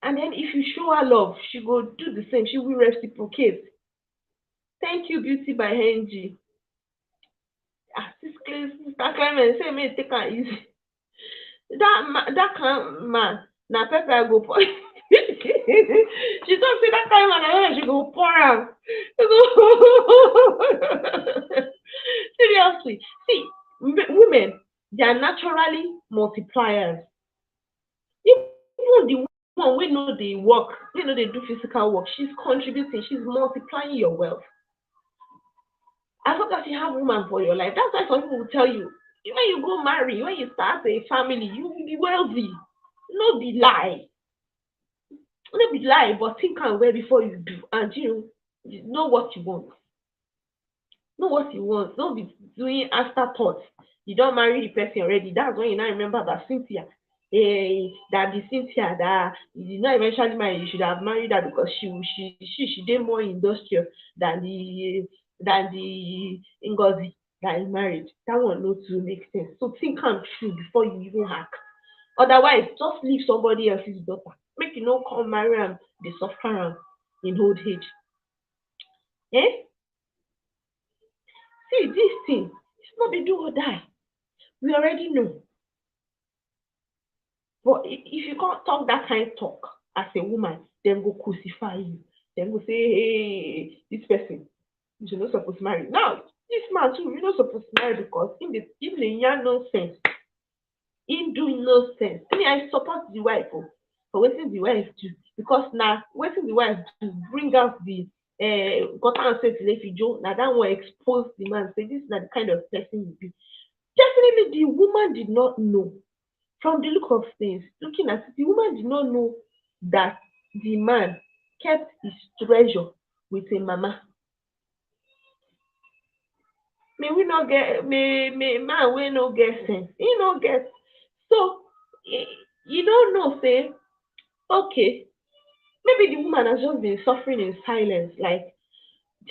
And then if you show her love, she go do the same. She will reciprocate. Thank you, Beauty by Henry. Sister Clement say make you take am easy. That kind man na pepper go pour. She talk say that kind man na pepper she go pour am. Seriously, see, women, they are naturally multipliers. Even the one wey no dey work, wey no dey do physical work, she's contributing, she's multiplying your wealth. As long as you have woman for your life, that's why some people will tell you, when you go marry, when you start a family, you will be wealthy. No be lie. No be lie, but think am well before you do. And you know what you want. Know what you want. Don't be doing afterthoughts. You don't marry the person already. That's when you now remember that Cynthia. That the Cynthia that you did not eventually marry, you should have married her because she did more industrial than the Ngozi that is married. That one no too make sense. So think am true before you even act. Otherwise, just leave somebody else's daughter. Make you no come marry am, dey suffer am in old age. Eh? See, this thing, it's not be do or die. We already know. But if you can't talk that kind of talk as a woman, then go crucify you. Then go say, hey, this person, you're not supposed to marry. Now, this man too, you're not supposed to marry because in the yarn nonsense, in doing nonsense. I mean, I support the wife for waiting the wife do because now waiting the wife to bring out the important say till if you do now that one expose the man say this is not the kind of person you be. Definitely the woman did not know. From the look of things, looking at it, the woman did not know that the man kept his treasure with a mama. May we not get may man we no get sense. He no get. So you don't know, say, okay, maybe the woman has just been suffering in silence, like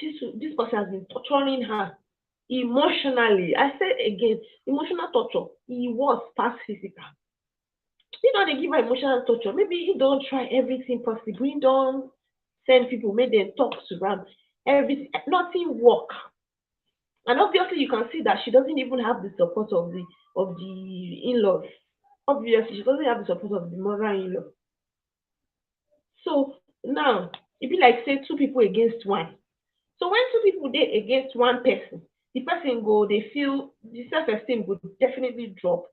this person has been torturing her emotionally. I said again, emotional torture, e was past physical. You know, they give her emotional torture. Maybe you don't try everything possible. You don't send people, make them talk to them. Everything, nothing work. And obviously, you can see that she doesn't even have the support of the in-laws. Obviously, she doesn't have the support of the mother-in-law. So now it be like say two people against one. So when two people dey against one person, the person go dey feel the self-esteem go definitely drop.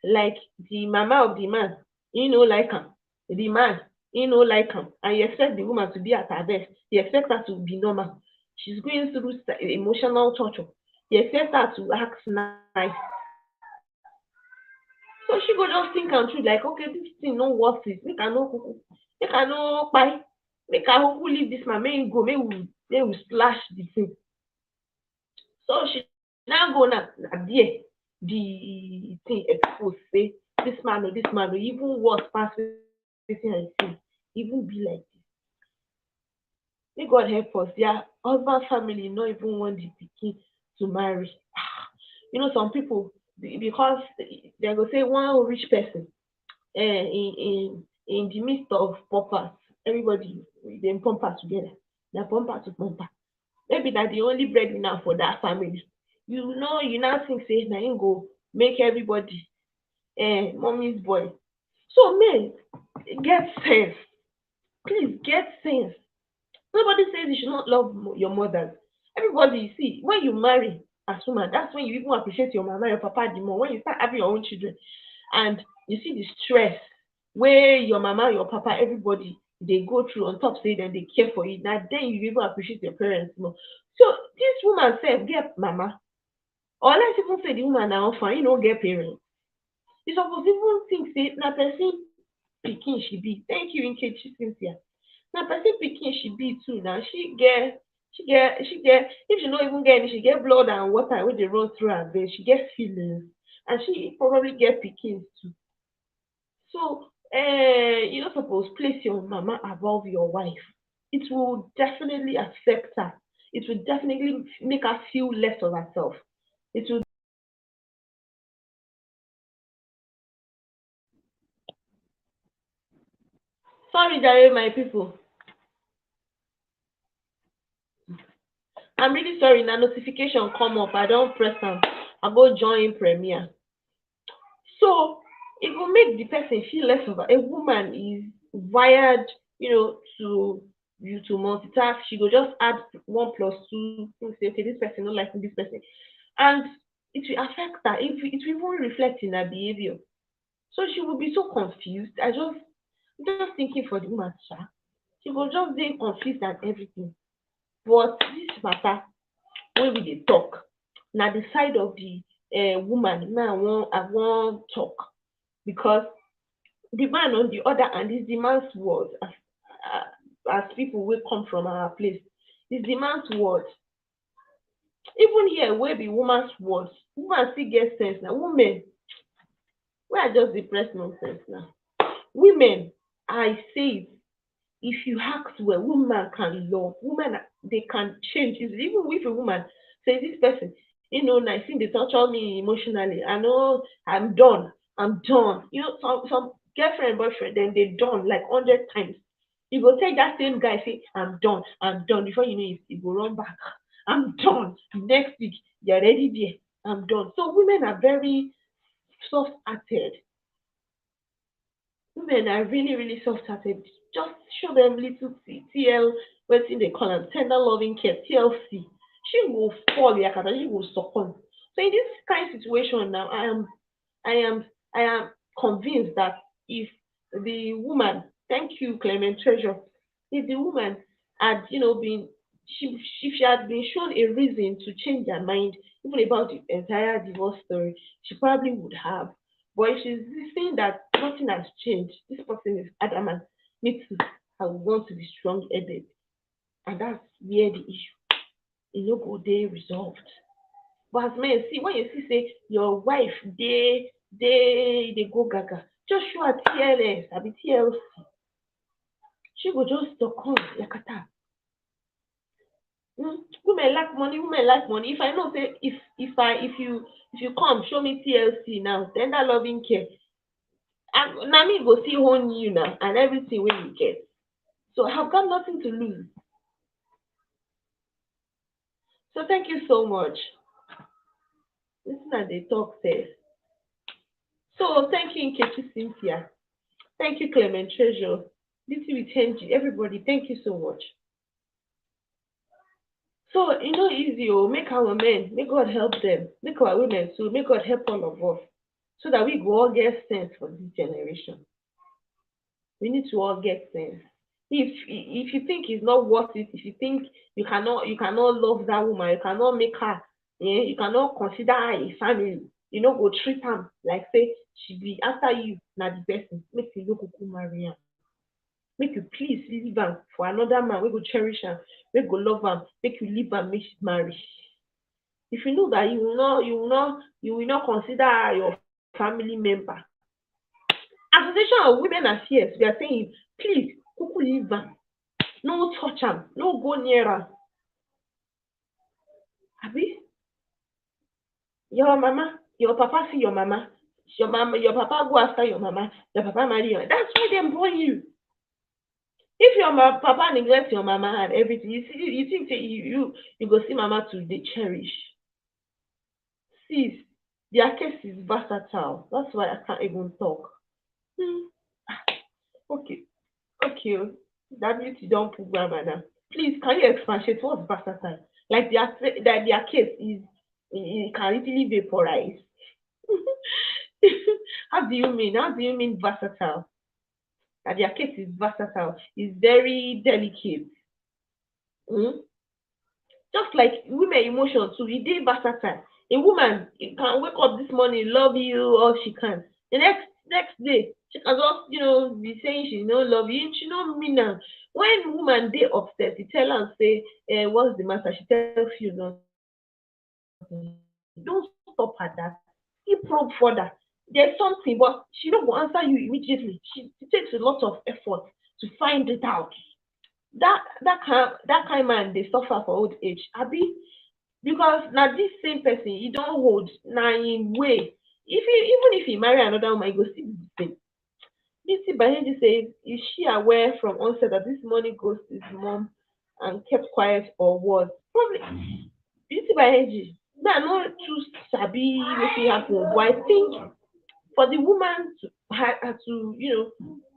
Like the mama of the man, he no like am. The man, he no like am. And you expect the woman to be at her best. You expect her to be normal. She's going through emotional torture. You expect her to act nice. So she go just think am through like, okay, this thing no worth it. Make I no kpai. Make I kuku leave this man. Make him go. Make we slash the thing. So she now go now there the thing expose say this man o even worse pass wetin I see even be like this. May God help us. Their husband family no even want the pikin to marry. You know some people because they go say one rich person in the midst of paupers, everybody dem pamper together. Na bumper to bumper. Maybe na the only breadwinner for that family. You know, you now think say na him go make everybody mommy's boy. So men get sense. Please get sense. Nobody says you should not love your mothers. Everybody see when you marry as woman, that's when you even appreciate your mama, your papa the more. When you start having your own children, and you see the stress where your mama, your papa, everybody they go through on top say then they care for you. Now then you even appreciate your parents more. So this woman said get mama. Or let's even say the woman now fine, you know, get parents. You suppose even think say na person pikin she be. Thank you, Nkechi Cynthia. Na person pikin she be too now. She get if she no even get any, she get blood and water wey dey run through her vein. She get feelings and she probably get pikins too. So you no suppose place your mama above your wife. It will definitely affect her. It will definitely make her feel less of herself. It will. Sorry, Jare, my people. I'm really sorry. Na notification come up. I don't press am. I go join Premiere. So it will make the person feel less of a woman is wired, to you to multitask. She will just add one plus two, think say, okay, this person not like this person. And it will affect her. It will even reflect in her behavior. So she will be so confused. Just thinking for the woman, sha. She will just be confused and everything. But this matter when we dey talk, na the side of the woman now I wan talk because the man on the other hand is the man's word as people wey come from our place is the man's word. Even here wey be woman's word, woman still get sense na. Women wey I just dey press nonsense now. Women, I say it, if you act well, woman can love. Women they can change easily. Even if a woman say this person, nice, they torture me emotionally. I know I'm done. I'm done. Some girlfriend, boyfriend, then they done like 100 times. You go take that same guy, say, I'm done. Before you know it, you go run back. I'm done. Next week, you're already there. I'm done. So women are very soft hearted. Women are really, really soft hearted. Just show them little TL, wetin they call am tender loving care, TLC. She will fall yakata, she will succumb. So in this kind of situation now, I am I am convinced that if the woman, thank you, Clement Treasure, if the woman had, been if she had been shown a reason to change her mind, even about the entire divorce story, she probably would have. But if she's seeing that nothing has changed, this person is adamant, me too, I want to be strong headed. And that's where the issue no go dey resolved. But as men see, when you see say your wife they go gaga, just show her TLS, abi TLC. She go just succumb yakata. Women women like money. If I know say if you come show me TLC now, tender loving care, and na me go see own you now and everything wey you get. So I have got nothing to lose. So thank you so much. Listen as they talk says. So thank you Nkechi Cynthia. Thank you Clement Treasure. Beauty with Henry. Everybody, thank you so much. So you know easy oh, make our men, make God help them, make our women too, make God help all of us. So that we go all get sense for this generation. We need to all get sense. If you think it's not worth it, if you think you cannot love that woman, you cannot make her, you cannot consider her a family, you know, go treat am like say she be after you, na the person, make you no kuku marry am. Make you please leave am for another man wey go cherish am, wey go love am, make you leave am make she marry. If you know that you will not consider her your family member. Association of Women Affairs, we are saying, please, kuku leave am, no touch am, no go near am. Abi, your mama, your papa see your papa go after your papa marry you. That's why dem born you. If your papa neglect your mama and everything, you think say you go see mama to dey cherish. Sis, their case is versatile. That's why I can't even talk. Hmm. Okay, okay. Oh. That beauty don't put grammar now. Please, can you expatiate what's versatile? Like their case is it can easily vaporize. How do you mean? How do you mean versatile? That their case is versatile, is very delicate. Mm? Just like women emotion too, e dey versatile. A woman can wake up this morning, love you all she can. The next day, she can just be saying she no love you, she no mean am. When woman dey upset, you tell am say what's the matter, she tells you don't stop at that. Keep probe further. There's something, but she no go answer you immediately. It takes a lot of effort to find it out. That kind man dey suffer for old age, abi, because na this same person e don hold na im way. If he even if he marry another woman, e go still be the same. Bisi Banji says, is she aware from onset that this money goes to his mom and kept quiet or what? Probably. Bisi Banji, me I no too sabi wetin happen, but I think for the woman to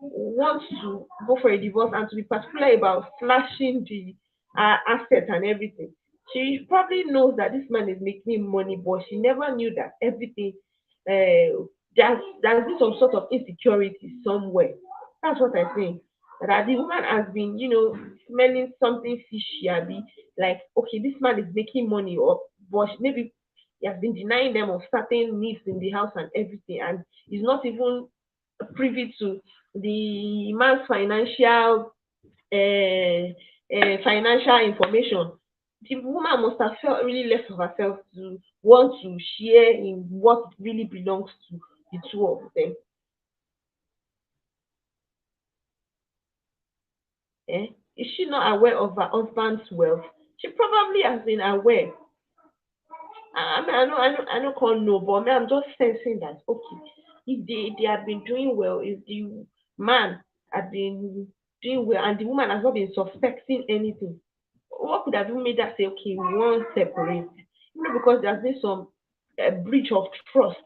want to go for a divorce and to be particular about slashing the asset and everything, she probably knows that this man is making money, but she never knew that everything there's been some sort of insecurity somewhere. That's what I think. That the woman has been, smelling something fishy, abi, like okay, this man is making money, or but maybe he has been denying them of certain needs in the house and everything, and is not even privy to the man's financial information. The woman must have felt really less of herself to want to share in what really belongs to the two of them. Eh? Is she not aware of her husband's wealth? She probably has been aware. I can't know, but me, I'm just sensing that okay, if they have been doing well, if the man had been doing well, and the woman has not been suspecting anything, what could have even made her say, okay, we won't separate? Because there's been some breach of trust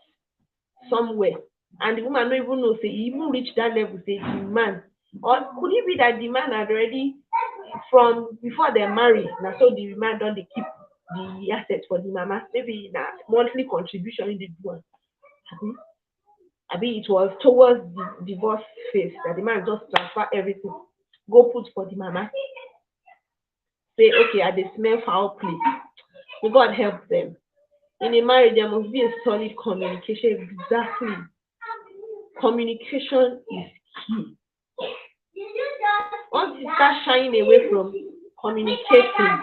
somewhere, and the woman don't even know, say, he even reached that level, say, the man, or could it be that the man had already, from before they marry, now so the man don't they keep the assets for the mama, maybe that monthly contribution in the do. Abi it was towards the divorce phase that the man just transfer everything, go put for the mama, say, okay, I dey smell foul play. May God help them. In a marriage, there must be a solid communication. Exactly. Communication is key. Once you start shying away from communicating,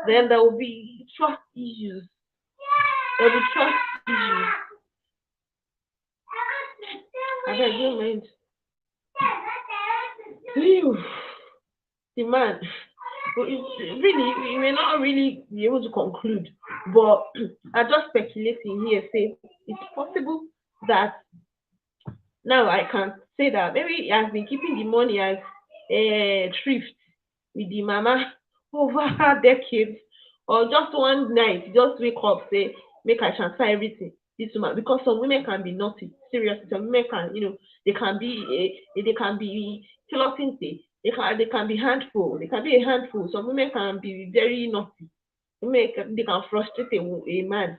then there will be trust issues. There will be trust issues. I beg you, mind. Phew. The man. Really, we may not really be able to conclude, but I just speculating here. Say it's possible that now I can say that maybe he has been keeping the money as a thrift with the mama over decades, or just one night just wake up say make I transfer everything this woman, because some women can be naughty, seriously. Some women can, they can be they can be plotting things. They can be handful. They can be a handful. Some women can be very naughty. They can frustrate a man.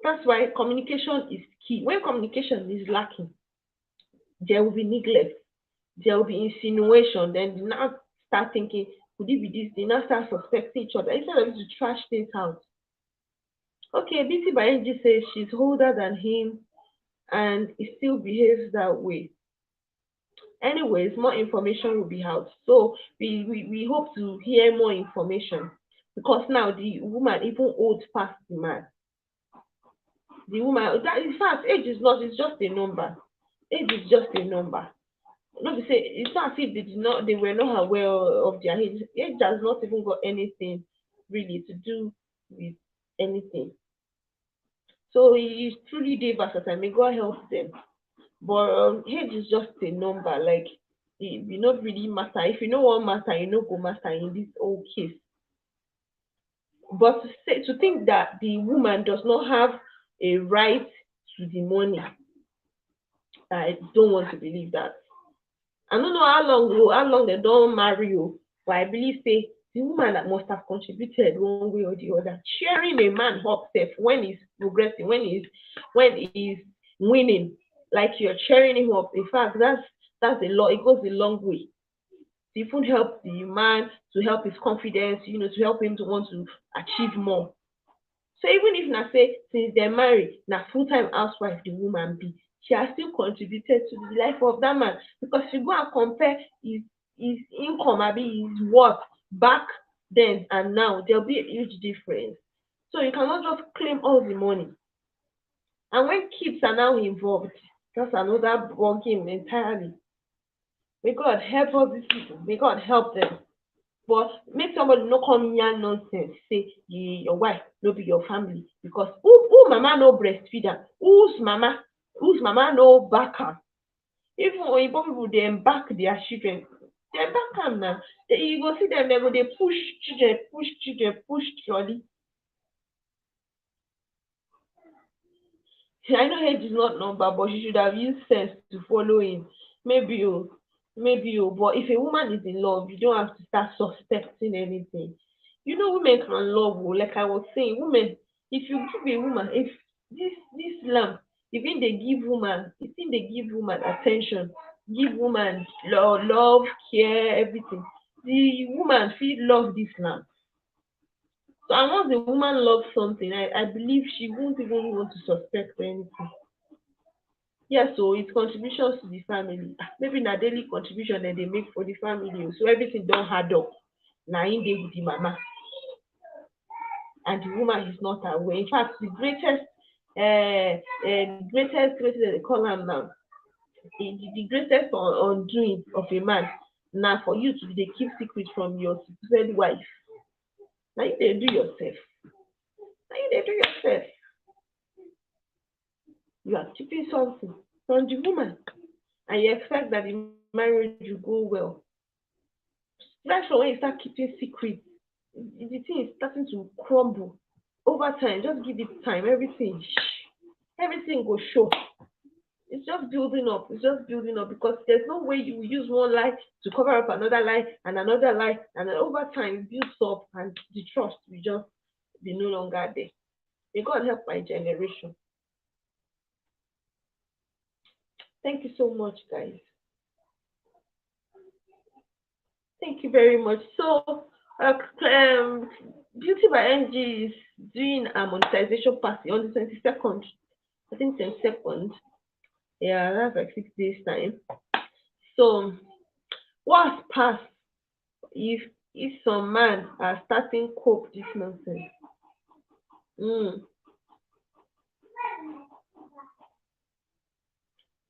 That's why communication is key. When communication is lacking, there will be neglect, there will be insinuation. Then you now start thinking, could it be this? They now start suspecting each other instead of you to trash things out. Okay, BT by NG says she's older than him and he still behaves that way. Anyways, more information will be out. So we hope to hear more information, because now the woman even old past the man. The woman that in fact age is not, it's just a number. Age is just a number. Not to say it's not as if they were not aware of their age. Age does not even got anything really to do with anything. So he is truly day versatile. May God help them. But age is just a number. Like it will not really matter. If you know what matter, you know go matter in this whole case. But to think that the woman does not have a right to the money, I don't want to believe that. I don't know how long they don't marry you, but I believe say the woman that must have contributed one way or the other, cheering a man up self when he's progressing, when he's winning, like you're cheering him up. In fact, that's a lot. It goes a long way to even help the man, to help his confidence, to help him to want to achieve more. So even if na say since dem marry na full time housewife the woman be, she has still contributed to the life of that man, because if you go and compare his income abi his work back then and now, there will be a huge difference. So you cannot just claim all the money. And when kids are now involved, that's another ball game entirely. May God help all these people. May God help them. But make somebody no come yarn nonsense say your wife no be your family, because who mama no breastfeed am, whose mama no back am. Even oyibo people dey back their children, dem back am na. You go see dem go dey push trolley. I know age is not number, but she should have used sense to follow him. Maybe but if a woman is in love, you don't have to start suspecting anything. Women can love. Oh, like I was saying, women. If you give a woman, if this lamb, even they give woman attention, give woman love, care, everything. The woman feel love this lamb. So and once the woman loves something, I believe she won't even want to suspect anything. Yes, so it's contributions to the family. Maybe na daily contribution that they make for the family. So everything don't add up. Na in dey with the mama, and the woman is not aware. In fact, the greatest they call am now, the greatest undoing of a man na for you to dey keep secret from your supposed wife. Na you dey do yourself. Na you dey do yourself. You are keeping something from the woman, and you expect that the marriage will go well. Right from when you start keeping secrets, the thing is starting to crumble over time. Just give it time. Everything will show. It's just building up. It's just building up, because there's no way you will use one lie to cover up another lie and another lie, and then over time it builds up, and the trust will just be no longer there. May God help my generation. Thank you so much, guys. Thank you very much. So, Beauty by NG is doing a monetization party on the 22nd. I think 22nd. Yeah, that's like 6 days time. So, what's past if some man are starting cope this nonsense? Mm.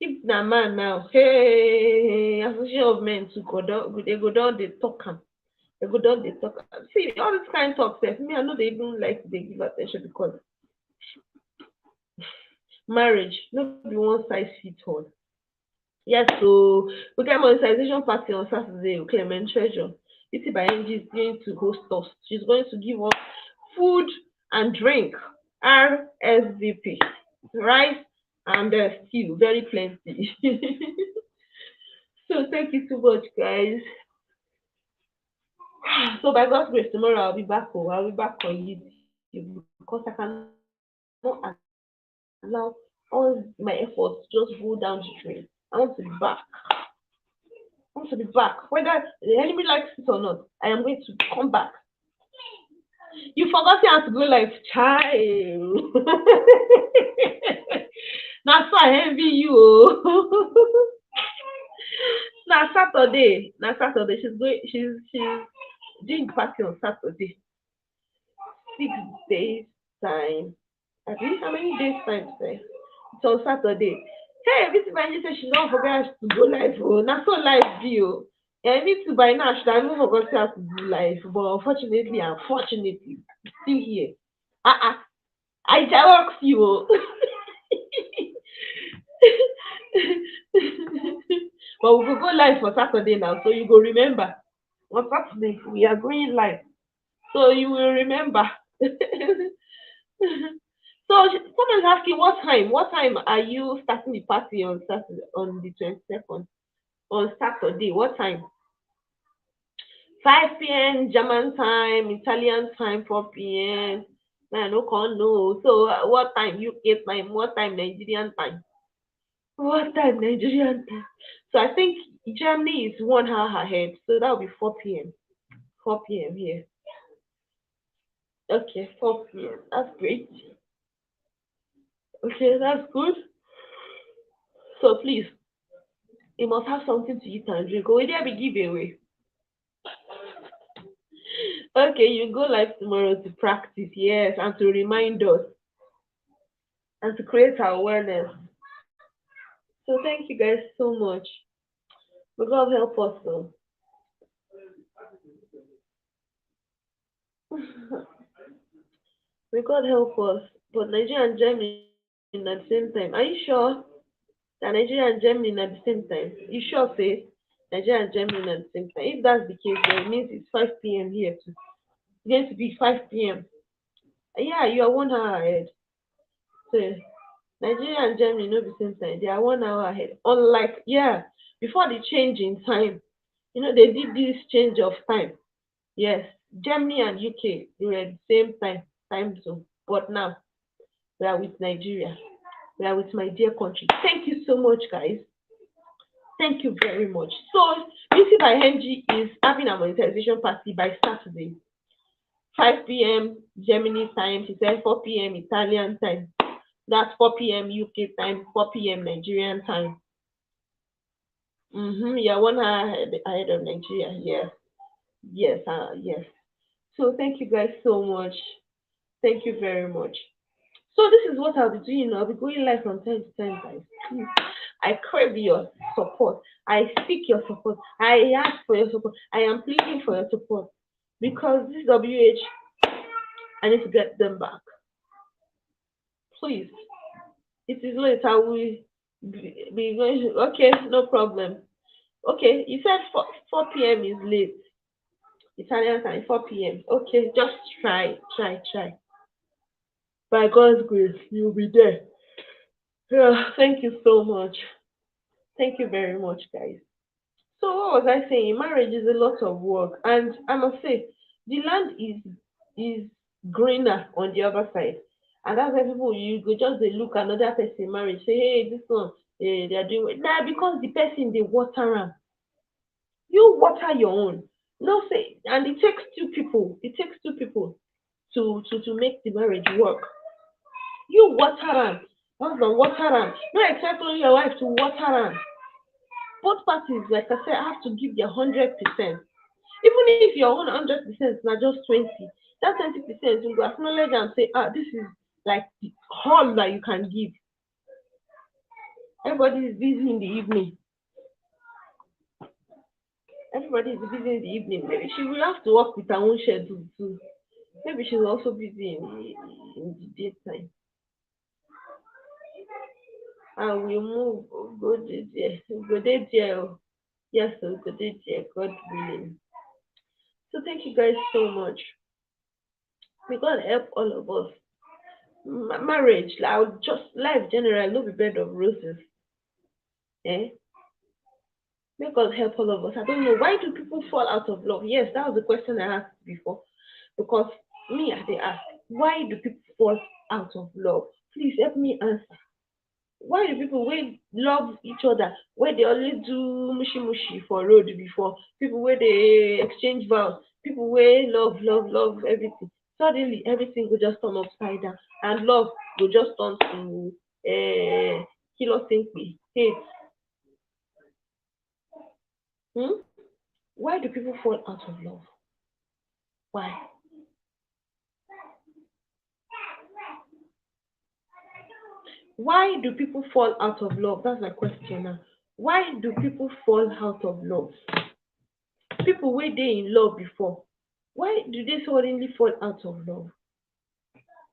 If na man now, hey, association of men too go down, they go down, they talk am. They go down, they talk am. See, all this kind talk sef, me, I know they even like they give attention because marriage no be one size fit all. Yes, so we get monetization party on Saturday. Clement Treasure, Iti by NG is going to host us. She's going to give us food and drink, RSVP, rice and stew, very plenty. So thank you so much, guys. So by God's grace, tomorrow I'll be back. Oh, I'll be back on YouTube because I cannot allow all my efforts just go down the drain. I want to be back. I want to be back. Whether the enemy likes it or not, I am going to come back. You forgot how to go like child. Now so I envy you. Oh. Now Saturday. Now Saturday. She's doing the party on Saturday. 6 days time. I think how many days time say? It's on Saturday. Hey, this Banji said she don't forget to go live. Oh, not so live view. I need to by now. Should I not forget how to do live? But unfortunately, I'm still here. Uh-uh. I jawok you. Oh. But we will go live for Saturday now, so you go remember. On Saturday we are going live, so you will remember. So someone's asking what time? What time are you starting the party on Saturday on the 22nd? On Saturday, what time? 5 p.m. German time, Italian time, 4 p.m. Man, no can know. So what time UK time? What time Nigerian time? What time Nigerian time? So I think Germany is 1 hour ahead, so that will be 4 p.m. 4 p.m. here. Okay, 4 p.m. That's great. Okay, that's good. So please, you must have something to eat and drink. Or will there be giveaway? Okay, you go live tomorrow to practice, yes, and to remind us and to create our awareness. So thank you guys so much. May God help us. So. May God help us. But Nigeria and Germany at the same time. Are you sure that Nigeria and Germany at the same time? You sure say Nigeria and Germany at the same time? If that's the case, then it means it's 5 p.m. here too. It's going to be 5 p.m. Yeah, you are 1 hour ahead. So Nigeria and Germany no be same time. They are 1 hour ahead. Unlike before the change in time, they did this change of time. Yes, Germany and UK they were the same time zone. But now we are with Nigeria. We are with my dear country. Thank you so much, guys. Thank you very much. So Beauty by Henry is having a monetization party by Saturday. 5 p.m. Germany time. She said 4 p.m. Italian time. That's 4 p.m. UK time, 4 p.m. Nigerian time. Yeah, 1 hour ahead of Nigeria. Yes. So thank you guys so much. Thank you very much. So this is what I'll be doing. I'll be going live from time to time, guys. Please, I crave your support. I seek your support. I ask for your support. I am pleading for your support because this WH, I need to get them back. Please, it is late. I will be going. Okay, no problem. Okay, you said 4 p.m. is late. Italian time, 4 p.m. Okay, just try. By God's grace, you'll be there. Yeah, thank you so much. Thank you very much, guys. So what was I saying? Marriage is a lot of work, and I must say, the land is greener on the other side, and that's why people you go just they look another person marriage say, hey, this one, they are doing well. Nah, because the person they water am. You water your own. No say, and it takes two people. It takes two people to make the marriage work. You water am, husband water am. No expect only your wife to water am. Both parties, like I said, have to give their 100%. Even if your own 100% is not just 20, that 20% you go acknowledge and say, this is like the whole that you can give. Everybody is busy in the evening. Everybody is busy in the evening. Maybe she will have to work with her own schedule too. Maybe she's also busy in the daytime. And we move, go there, go there. Oh. Yes, so go there, God willing. So thank you guys so much. May God help all of us. Marriage, like, I would just life general, no be bed of roses. Eh? May God help all of us. I don't know why do people fall out of love. Yes, that was the question I asked before. Because me, I they ask, why do people fall out of love? Please help me answer. Why do people wey love each other, where they always do mushy mushy for road before, people where they exchange vows, people where love everything, suddenly everything go just turn upside down and love go just turn to kilo simple hate. Hmm? Why do people fall out of love? Why? Why do people fall out of love? That's my question now. Why do people fall out of love? People wey dey in love before, why do they suddenly fall out of love?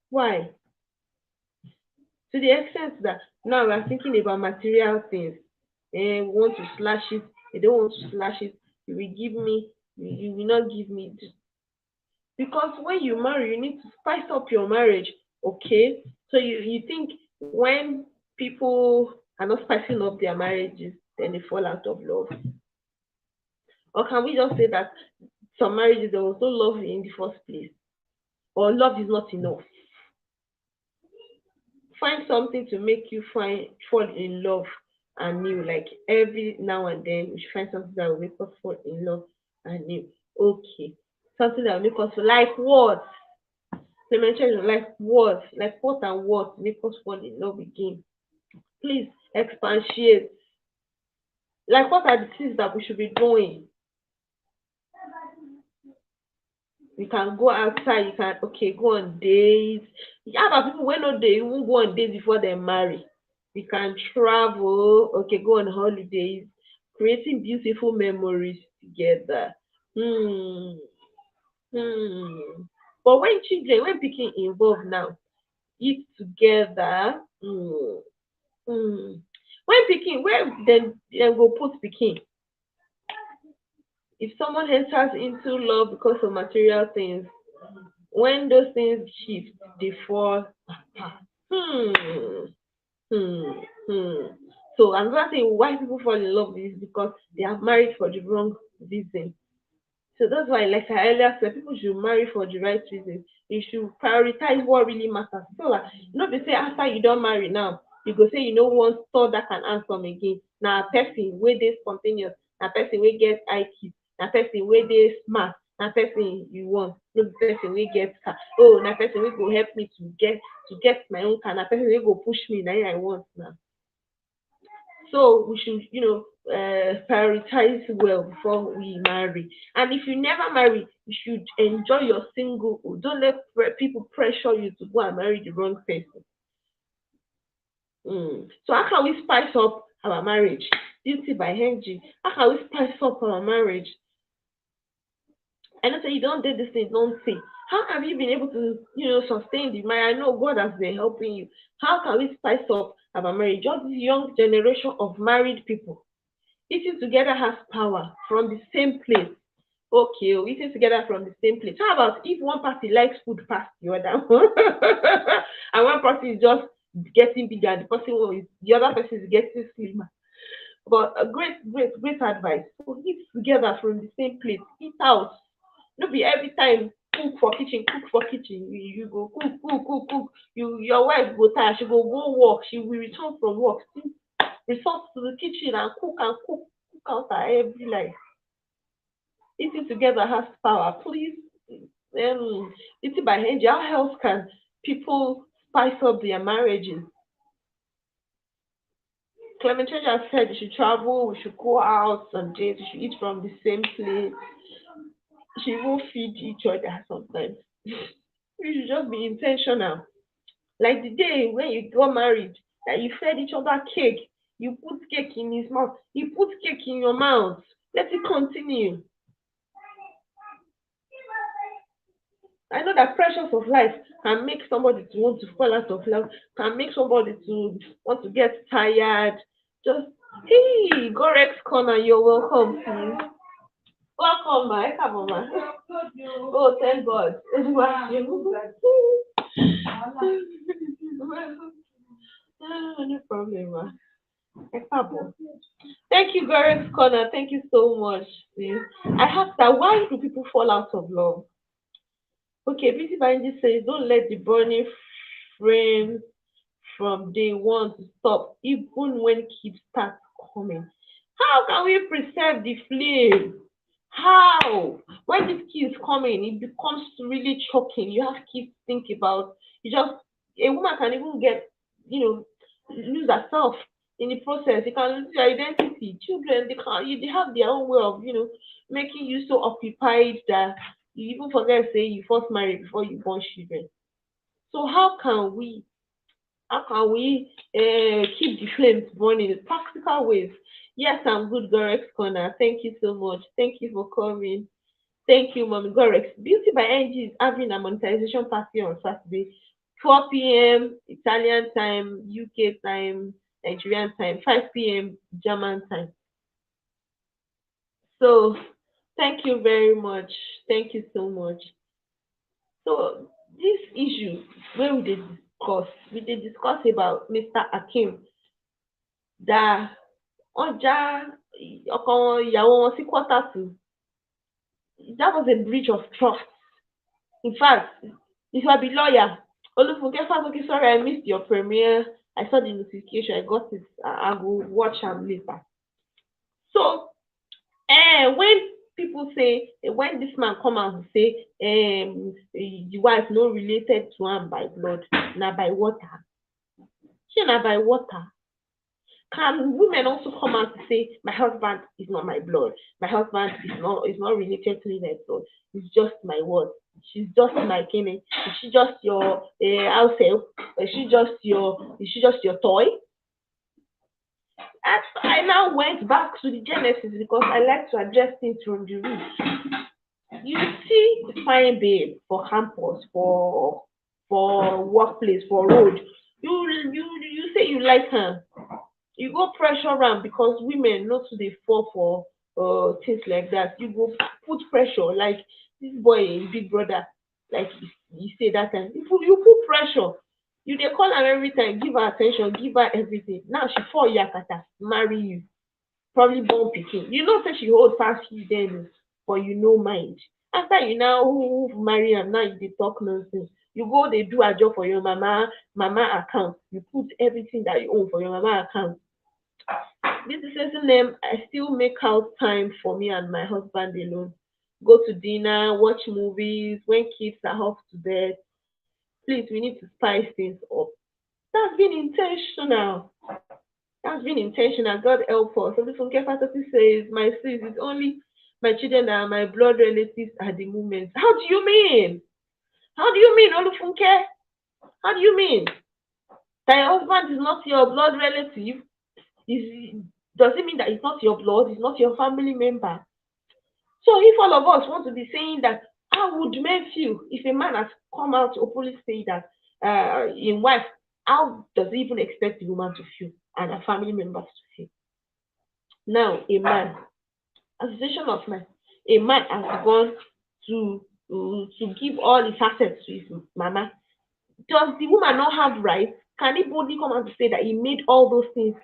Why? To the extent that now we are thinking about material things. We want to slash it, they don't want to slash it. You will give me, you will not give me. Because when you marry, you need to spice up your marriage. Okay? So you think when people are not spicing up their marriages, then they fall out of love. Or can we just say that some marriages there was no love in the first place? Or love is not enough? Find something to make you fall in love anew. Like every now and then, we should find something that will make us fall in love anew. Okay, something that will make us like what? They mentioned like what? Like what and what make us fall in love again? Please expatiate. Like what are the things that we should be doing? You can go outside, you can okay go on dates. How about people wey no dey even go on dates before dem marry? We can travel, okay, go on holidays, creating beautiful memories together. Hmm. But when children, when pikin involve now, eat together. When pikin, where dem go put pikin? If someone enters into love because of material things, when those things shift, they fall apart. Hmm. Hmm. So another thing why people fall in love is because they are married for the wrong reason. So that's why, like I earlier said, people should marry for the right reasons. You should prioritize what really matters. So like, not be say after you don't marry now, you go say you no want thought that can answer me again. Now a person where they spontaneous, na person wey get IQ, na person wey dey smart, na person you want, no be person wey get car. Oh, na person wey go help me to get my own car, na person wey go push me, na him I want now. So we should, prioritize well before we marry. And if you never marry, you should enjoy your singlehood. Don't let people pressure you to go and marry the wrong person. So how can we spice up our marriage? Beauty by Henry. How can we spice up our marriage? I know say you don't do this thing, don't say. How have you been able to, sustain the marriage? I know God has been helping you. How can we spice up our marriage? Just this young generation of married people. Eating together has power from the same place. Okay, eating together from the same place. How about if one party likes food past the other one, and one person is just getting bigger, and the other person is getting slimmer? But a great advice. So eat together from the same place. Eat out. No be every time cook for kitchen. You go cook. Your wife go tired. She go work. She will return from work. Still resort to the kitchen and cook out her every life. Eating together has power. Please, eating by hand. How else can people spice up their marriages? Clementine said we should travel, we should go out some days, we should eat from the same place. We should even feed each other sometimes. We should just be intentional. Like the day when you got married, that you fed each other cake. You put cake in his mouth. He put cake in your mouth. Let it continue. I know that pressures of life can make somebody to want to fall out of love, can make somebody to want to get tired. Just hey, Gorex Corner, you're welcome, please. Welcome, ma. Come on, ma. Oh, thank God. No problem, ma. Thank you, Gorex Corner. Thank you so much, please. I have that. Why do people fall out of love? Okay, Busy Banji says, don't let the burning frame from day one to stop, even when kids start coming. How can we preserve the flame? How? When this kid is coming, it becomes really choking. You have kids to think about. You just a woman can even get, you know, lose herself in the process. You can lose your identity. Children, they have their own way of, making you so occupied that you even forget say you first married before you born children. So how can we keep the flames burning in practical ways? Yes, I'm good, Gorex Corner. Thank you so much. Thank you for coming. Thank you, Mommy Gorex. Beauty by NG is having a monetization party on Saturday, 4 p.m. Italian time, UK time, Nigerian time, 5 p.m. German time. So, thank you very much. Thank you so much. So, this issue where we did discuss about Mr. Akim that ọjà ọkọ ìyàwó wọn sí quarter to, that was a breach of trust. In fact, if I be lawyer, Olufunke Fasoki, sorry I missed your premiere. I saw the notification, I got it. I will watch am later. So when people say when this man come out and say the wife no related to am by blood, na by water. Shey na by water. Can women also come out to say my husband is not my blood, my husband is not related to me by blood, it's just my word, she's just my kidney, is she just your house help, is she just your toy? And I now went back to the genesis because I like to address things from the root. You see fine babe for campus, for workplace, for road, you say you like her, you go pressure am because women no too dey fall for things like that. You go put pressure like this boy in Big Brother, like you say that time. You put pressure. You dey call am every time, give her attention, give her everything. Now she fall yakata, marry you, probably born pikin. You know say she hold pass you then, but you no mind. After you now who marry am, now you dey talk nonsense. You go dey do ajo for your mama account. You put everything that you own for your mama account. This is certain name. I still make out time for me and my husband alone. Go to dinner, watch movies when kids are off to bed. Please, we need to spice things up. That's been intentional. That's been intentional. God help us. So this one Fatati says, my sis, it's only my children that are my blood relatives at the moment. How do you mean? How do you mean, Olufunke? How do you mean? That your husband is not your blood relative? Does it mean that it's not your blood, it's not your family member? So if all of us want to be saying that, how would men feel if a man has come out to openly say that in wife, how does he even expect the woman to feel and her family members to feel? Now, a man, association of men, a man has gone to give all his assets to his mama. Does the woman not have rights? Can he boldly come out to say that he made all those things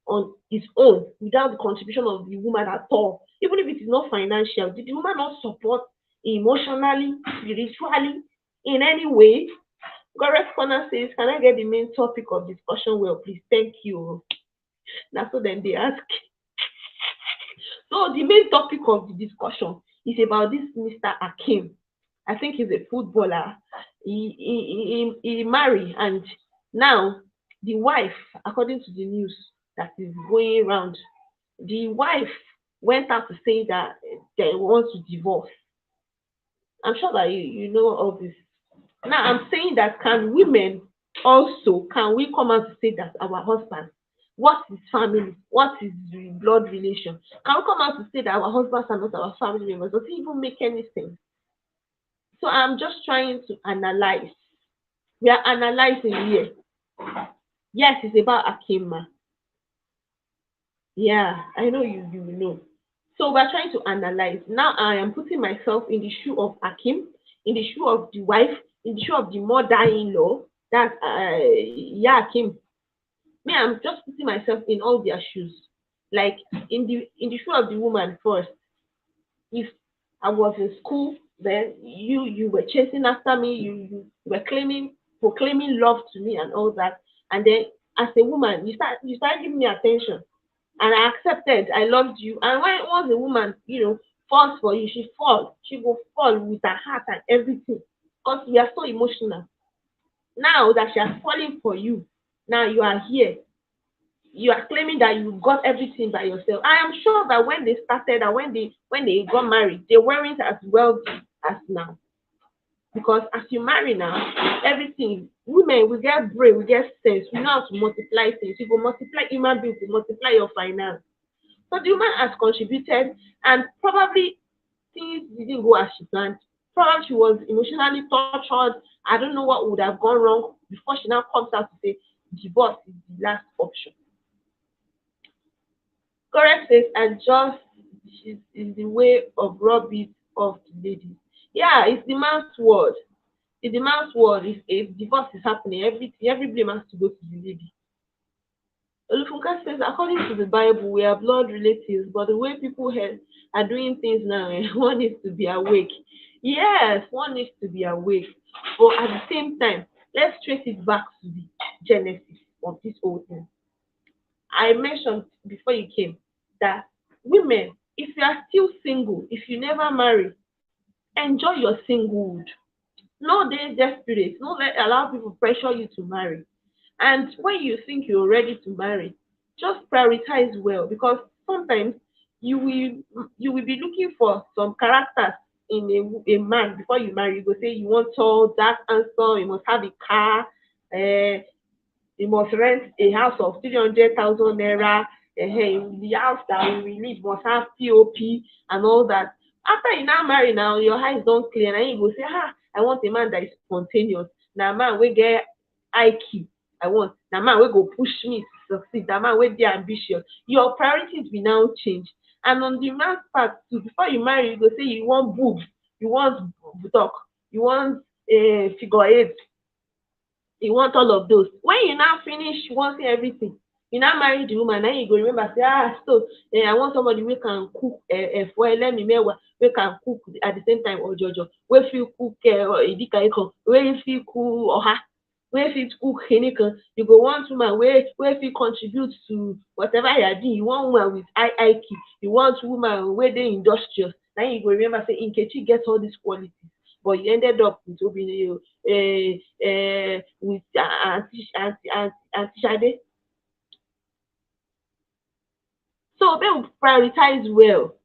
on his own without the contribution of the woman at all? Even if it is not financial, did the woman not support emotionally, spiritually, in any way? Gorex Corner says, can I get the main topic of discussion? Well, please, thank you. That's what then they ask. So the main topic of the discussion is about this Mr. Akim. I think he's a footballer. He married, and now the wife, according to the news that is going around, the wife went out to say that they want to divorce. I'm sure that you know all this. Now I'm saying that can we come out to say that our husband, What is family? What is the blood relation? Can we come out to say that our husbands are not our family members? Does it even make any sense? So I'm just trying to analyze. We are analyzing here. Yes, it's about Akima. Yeah, I know you will know. So we're trying to analyze. Now I am putting myself in the shoe of Akim, in the shoe of the wife, in the shoe of the mother-in-law. That's yeah, Akim. Me, I'm just putting myself in all their shoes. Like in the shoe of the woman first. If I was in school, then you were chasing after me, you were claiming proclaiming love to me and all that. And then as a woman, you start giving me attention and I accepted. I loved you. And when once a woman, falls for you, she will fall with her heart and everything. Because we are so emotional. Now that she has fallen for you, now you are here. You are claiming that you got everything by yourself. I am sure that when they started and when they got married, they weren't as wealthy as now. Because as you marry now, everything women we get brain, we get sense, we know how to multiply things. You go multiply human beings, you multiply your finance. So the woman has contributed and probably things didn't go as she planned. Probably she was emotionally tortured. I don't know what would have gone wrong before she now comes out to say divorce is the last option. Correct says adjust is the way of rub it off to ladies. Yeah, it's the man's word. It's the man's word. If divorce is happening, every blame has to go to the lady. Olufunka says, according to the Bible, we are blood relatives, but the way people are doing things now, one needs to be awake. Yes, one needs to be awake. But at the same time, let's trace it back to the genesis of this whole thing. I mentioned before you came that women, if you are still single, if you never marry, enjoy your singlehood. No dey desperate, no allow people pressure you to marry. And when you think you're ready to marry, just prioritize well because sometimes you will be looking for some characters in a man before you marry. You go say you want tall, dark, handsome, you must have a car, you must rent a house of 300,000 naira. The house that we live must have POP and all that. After you now marry now, your eyes don't clear. And you go say, I want a man that is spontaneous. Now, man, we get IQ. I want. Now, man, we go push me to succeed. Now, man, we be ambitious. Your priorities will now change. And on the man's part too, before you marry, you go say you want boobs, you want talk, you want a figure eight, you want all of those. When you now finish wanting everything, you now marry the woman, now you go remember say, so I want somebody wey can cook efo elemimewa, wey can cook at the same time ojojo, wey fit cook edikaikong, wey fit cook oha, wey fit cook kinikan. You go want woman wey fit contribute to whatever you are doing. You want woman with high IQ, you want woman wey dey industrious. Now you go remember say Nkechi get all these qualities, but you ended up with Obinrin, with Auntie Sade. So they will prioritize well.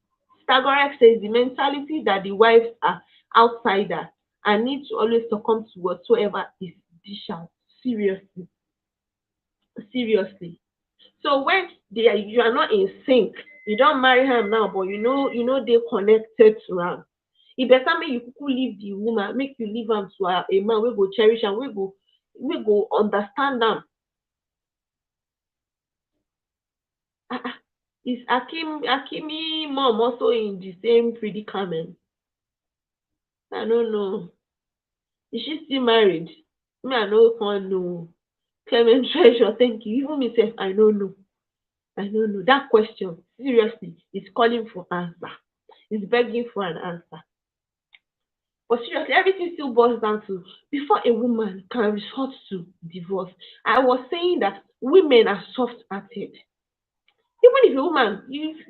Stagorek says the mentality that the wives are outsider and need to always succumb to whatsoever is dish out. Seriously. Seriously. So when you are not in sync, you don't marry her now, but you know they connected to her. E better make you kuku leave the woman, make you leave am to a man wey go cherish am, wey go understand am. Is Akimi mom also in the same predicament? I don't know. Is she still married? Me, I no come know. Clement Treasure, thank you. Even me sef, I no know. I don't know. That question, seriously, is calling for answer. It's begging for an answer. But seriously, everything still boils down to before a woman can resort to divorce. I was saying that women are soft hearted. Even if a woman,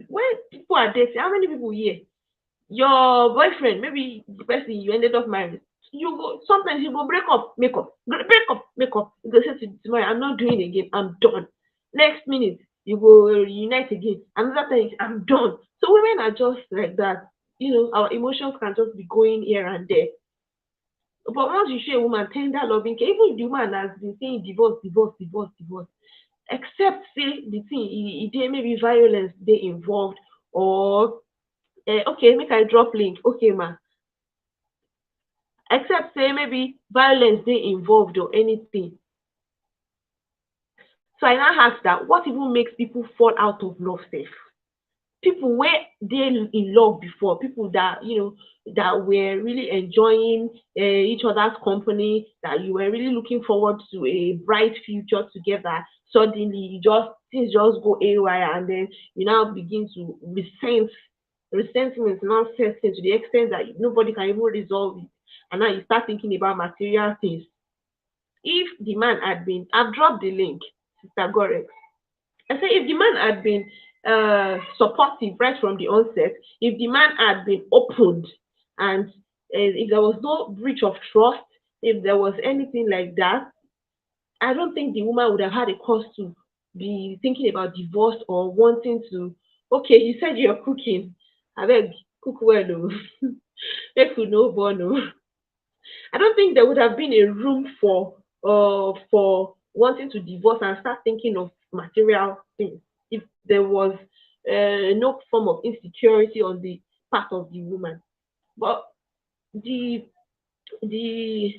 when people are dating, how many people here? Your boyfriend, maybe the person you ended up marrying, you go sometimes you go break up, make up, break up, make up. You go say to tomorrow, I'm not doing it again, I'm done. Next minute, you go reunite again. Another time, I'm done. So women are just like that. Our emotions can just be going here and there. But once you show a woman tender loving care, even if the woman has been saying divorce, divorce, divorce, divorce, except say the thing dey maybe violence dey involved, or okay, make I drop link, okay ma, except say maybe violence dey involved or anything. So I now ask that, what even makes people fall out of love sef? People wey dey in love before, people that that were really enjoying each other's company, that you were really looking forward to a bright future together, suddenly just things just go haywire, and then you now begin to resentment now sets in to the extent that nobody can even resolve it, and now you start thinking about material things. If the man had been, I've dropped the link, Sister Gore, I say if the man had been supportive right from the onset, if the man had been opened, and if there was no breach of trust, if there was anything like that, I don't think the woman would have had a cause to be thinking about divorce or wanting to. Okay, you said you're cooking. I beg, cook well, oh. Make food no burn, oh. I don't think there would have been a room for wanting to divorce and start thinking of material things if there was no form of insecurity on the part of the woman. But the the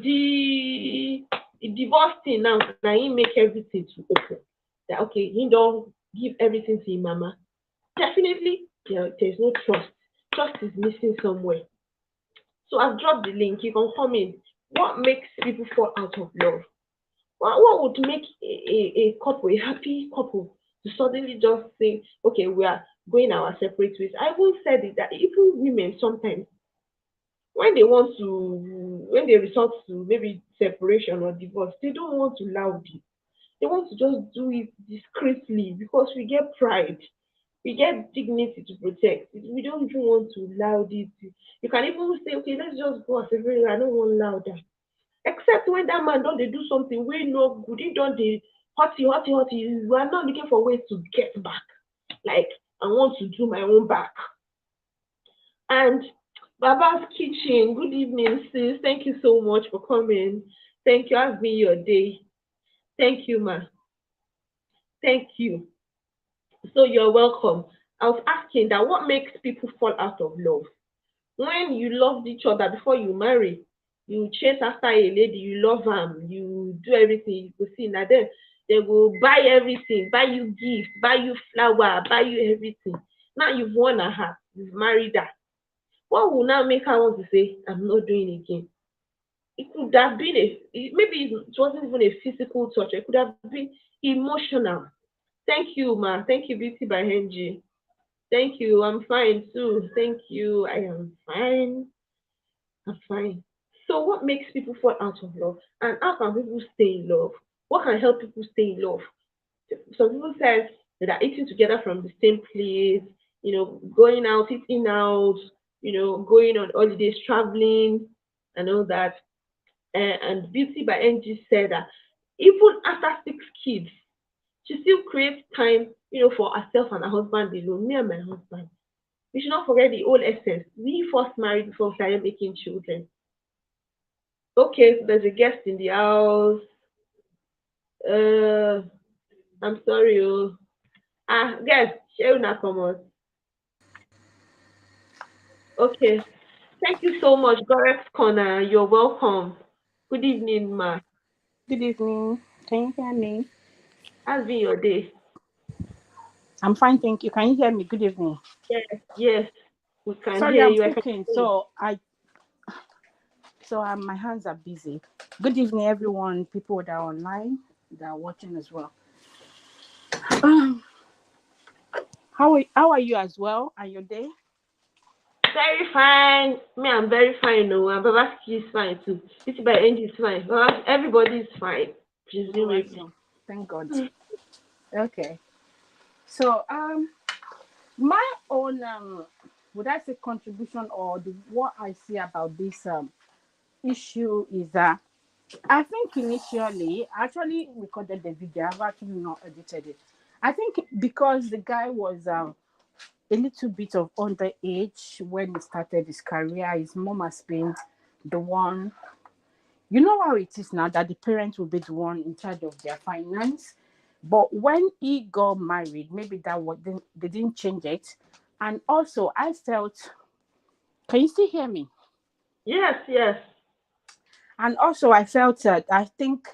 the divorce thing now he make everything to open. That okay, he don't give everything to him mama. Definitely there's no trust. Trust is missing somewhere. So I've dropped the link. You can come in. What makes people fall out of love? What would make a couple, a happy couple, to suddenly just say, okay, we are going our separate ways? I even said it that even women sometimes, when they want to, when they resort to maybe separation or divorce, they don't want to loudly. They want to just do it discreetly because we get pride, we get dignity to protect. We don't even want to loud it. You can even say, okay, let's just go and separate. I don't want louder. Except when that man don dey do something wey no good, he don dey hurty, you are not looking for ways to get back. Like, I want to do my own back. And Baba's Kitchen, good evening, sis. Thank you so much for coming. Thank you. How's been your day? Thank you, ma. Thank you. So you're welcome. I was asking that what makes people fall out of love? When you loved each other before you marry, you chase after a lady, you love am, you do everything, you go see na dem dey go buy everything, buy you gift, buy you flower, buy you everything. Now you've won her heart, you've married her. What will now make her want to say, I'm not doing again? It could have been maybe it wasn't even a physical touch, it could have been emotional. Thank you, ma. Thank you, Beauty by Henry. Thank you. I'm fine too. Thank you. I am fine. I'm fine. So, what makes people fall out of love? And how can people stay in love? What can help people stay in love? Some people say that are eating together from the same place, going out, eating out, going on holidays, traveling, and all that. And Beauty by NG said that even after 6 kids, she still creates time, for herself and her husband alone. Me and my husband. We should not forget the whole essence. We first married before we started making children. Okay, so there's a guest in the house. Uh, I'm sorry. Oh. Guest, share una come out. Okay, thank you so much, Gorex Corner. You're welcome. Good evening, ma. Good evening. Can you hear me? How's been your day? I'm fine, thank you. Can you hear me? Good evening. Yes, yes, we can Sorry, hear I'm you. I can cooking, hear you. my hands are busy. Good evening, everyone. People that are online, that are watching as well. Um, how are you as well? And your day? Very fine. Me, I'm very fine. No, and Babaski is fine too. This by Angie is fine. Everybody is fine, Oh, presumably. awesome. Thank God. Okay. So my own would I say contribution or what I see about this issue is that I think initially, I actually recorded the video. I've actually not edited it. I think because the guy was a little bit of underage when he started his career, his mom has been the one, You know how it is now that the parents will be the one in charge of their finance. But when he got married, maybe that was they didn't change it. And also, I felt, can you still hear me? Yes, yes. And also, I felt that I think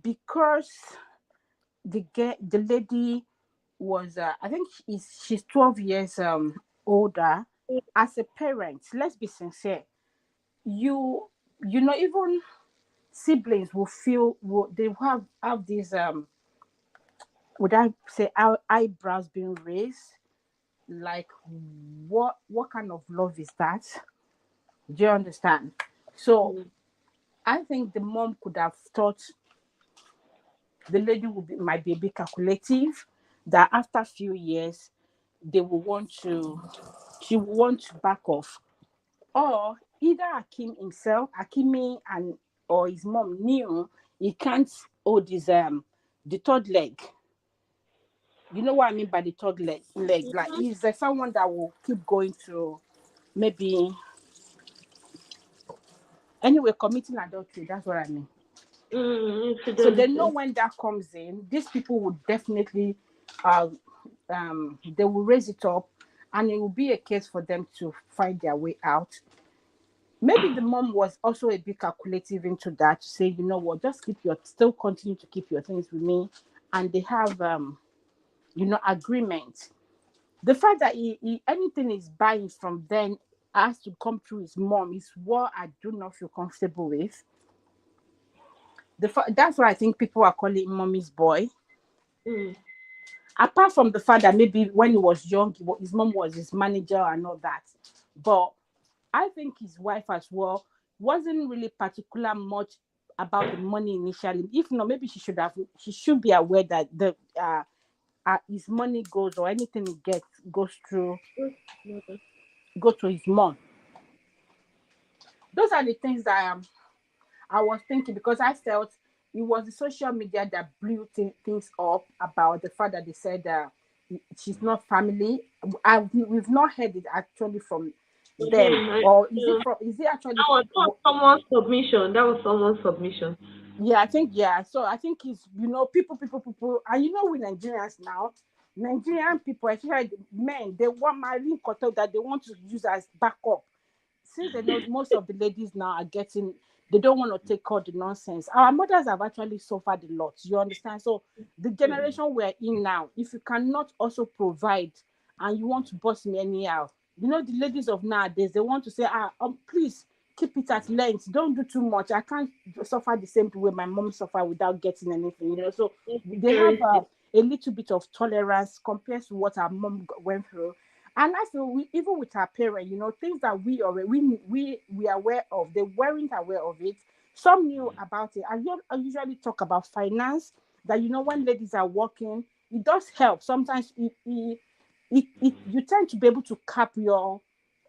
because the lady was I think she's 12 years older. As a parent, let's be sincere, you you know, even siblings will feel they have these would I say eyebrows being raised, like what kind of love is that? Do you understand? So Mm, I think the mom could have thought the lady might be a bit calculative, that after a few years they will want to she will want to back off. Or either Hakimi and or his mom knew he can't hold his the third leg. You know what I mean by the third leg? Like he's someone that will keep going to maybe anyway committing adultery. That's what I mean. So they know infidelity. when that comes in, these people would definitely uh, they will raise it up, and it will be a case for them to find their way out. Maybe the mom was also a bit calculative into that to say, you know what, just still continue to keep your things with me, and they have agreement. The fact that anything is buying from then has to come through his mom is what I do not feel comfortable with. That's why I think people are calling him mommy's boy. Mm, Apart from the fact that maybe when he was young, his mom was his manager and all that. But I think his wife as well wasn't really particular much about the money initially. If not, maybe she should be aware that the his money goes or anything he gets mm, go to his mom. Those are the things that I was thinking, because I felt it was the social media that blew things up about the fact that they said she's not family. We've not heard it actually from them, again, or is it uh, from? Is it actually? that was someone's submission. That was someone's submission. Yeah, I think yeah. So I think it's people, and we Nigerians now. Nigerian people, especially the men, they want marine koto that they want to use as backup. Since they know most of the ladies now are getting, they don't want to take all the nonsense. Our mothers have actually suffered a lot. You understand? So the Mm, generation we're in now, if you cannot also provide and you want to boss me anyhow, the ladies of nowadays, they want to say, please keep it at length. Don't do too much. I can't suffer the same way my mom suffered without getting anything. So they have insecurity. a little bit of tolerance compared to what our mom went through. And I feel even with our parents, things that we are aware of, they weren't aware of it. Some knew about it. I usually talk about finance. That when ladies are working, it does help. Sometimes you tend to be able to cap your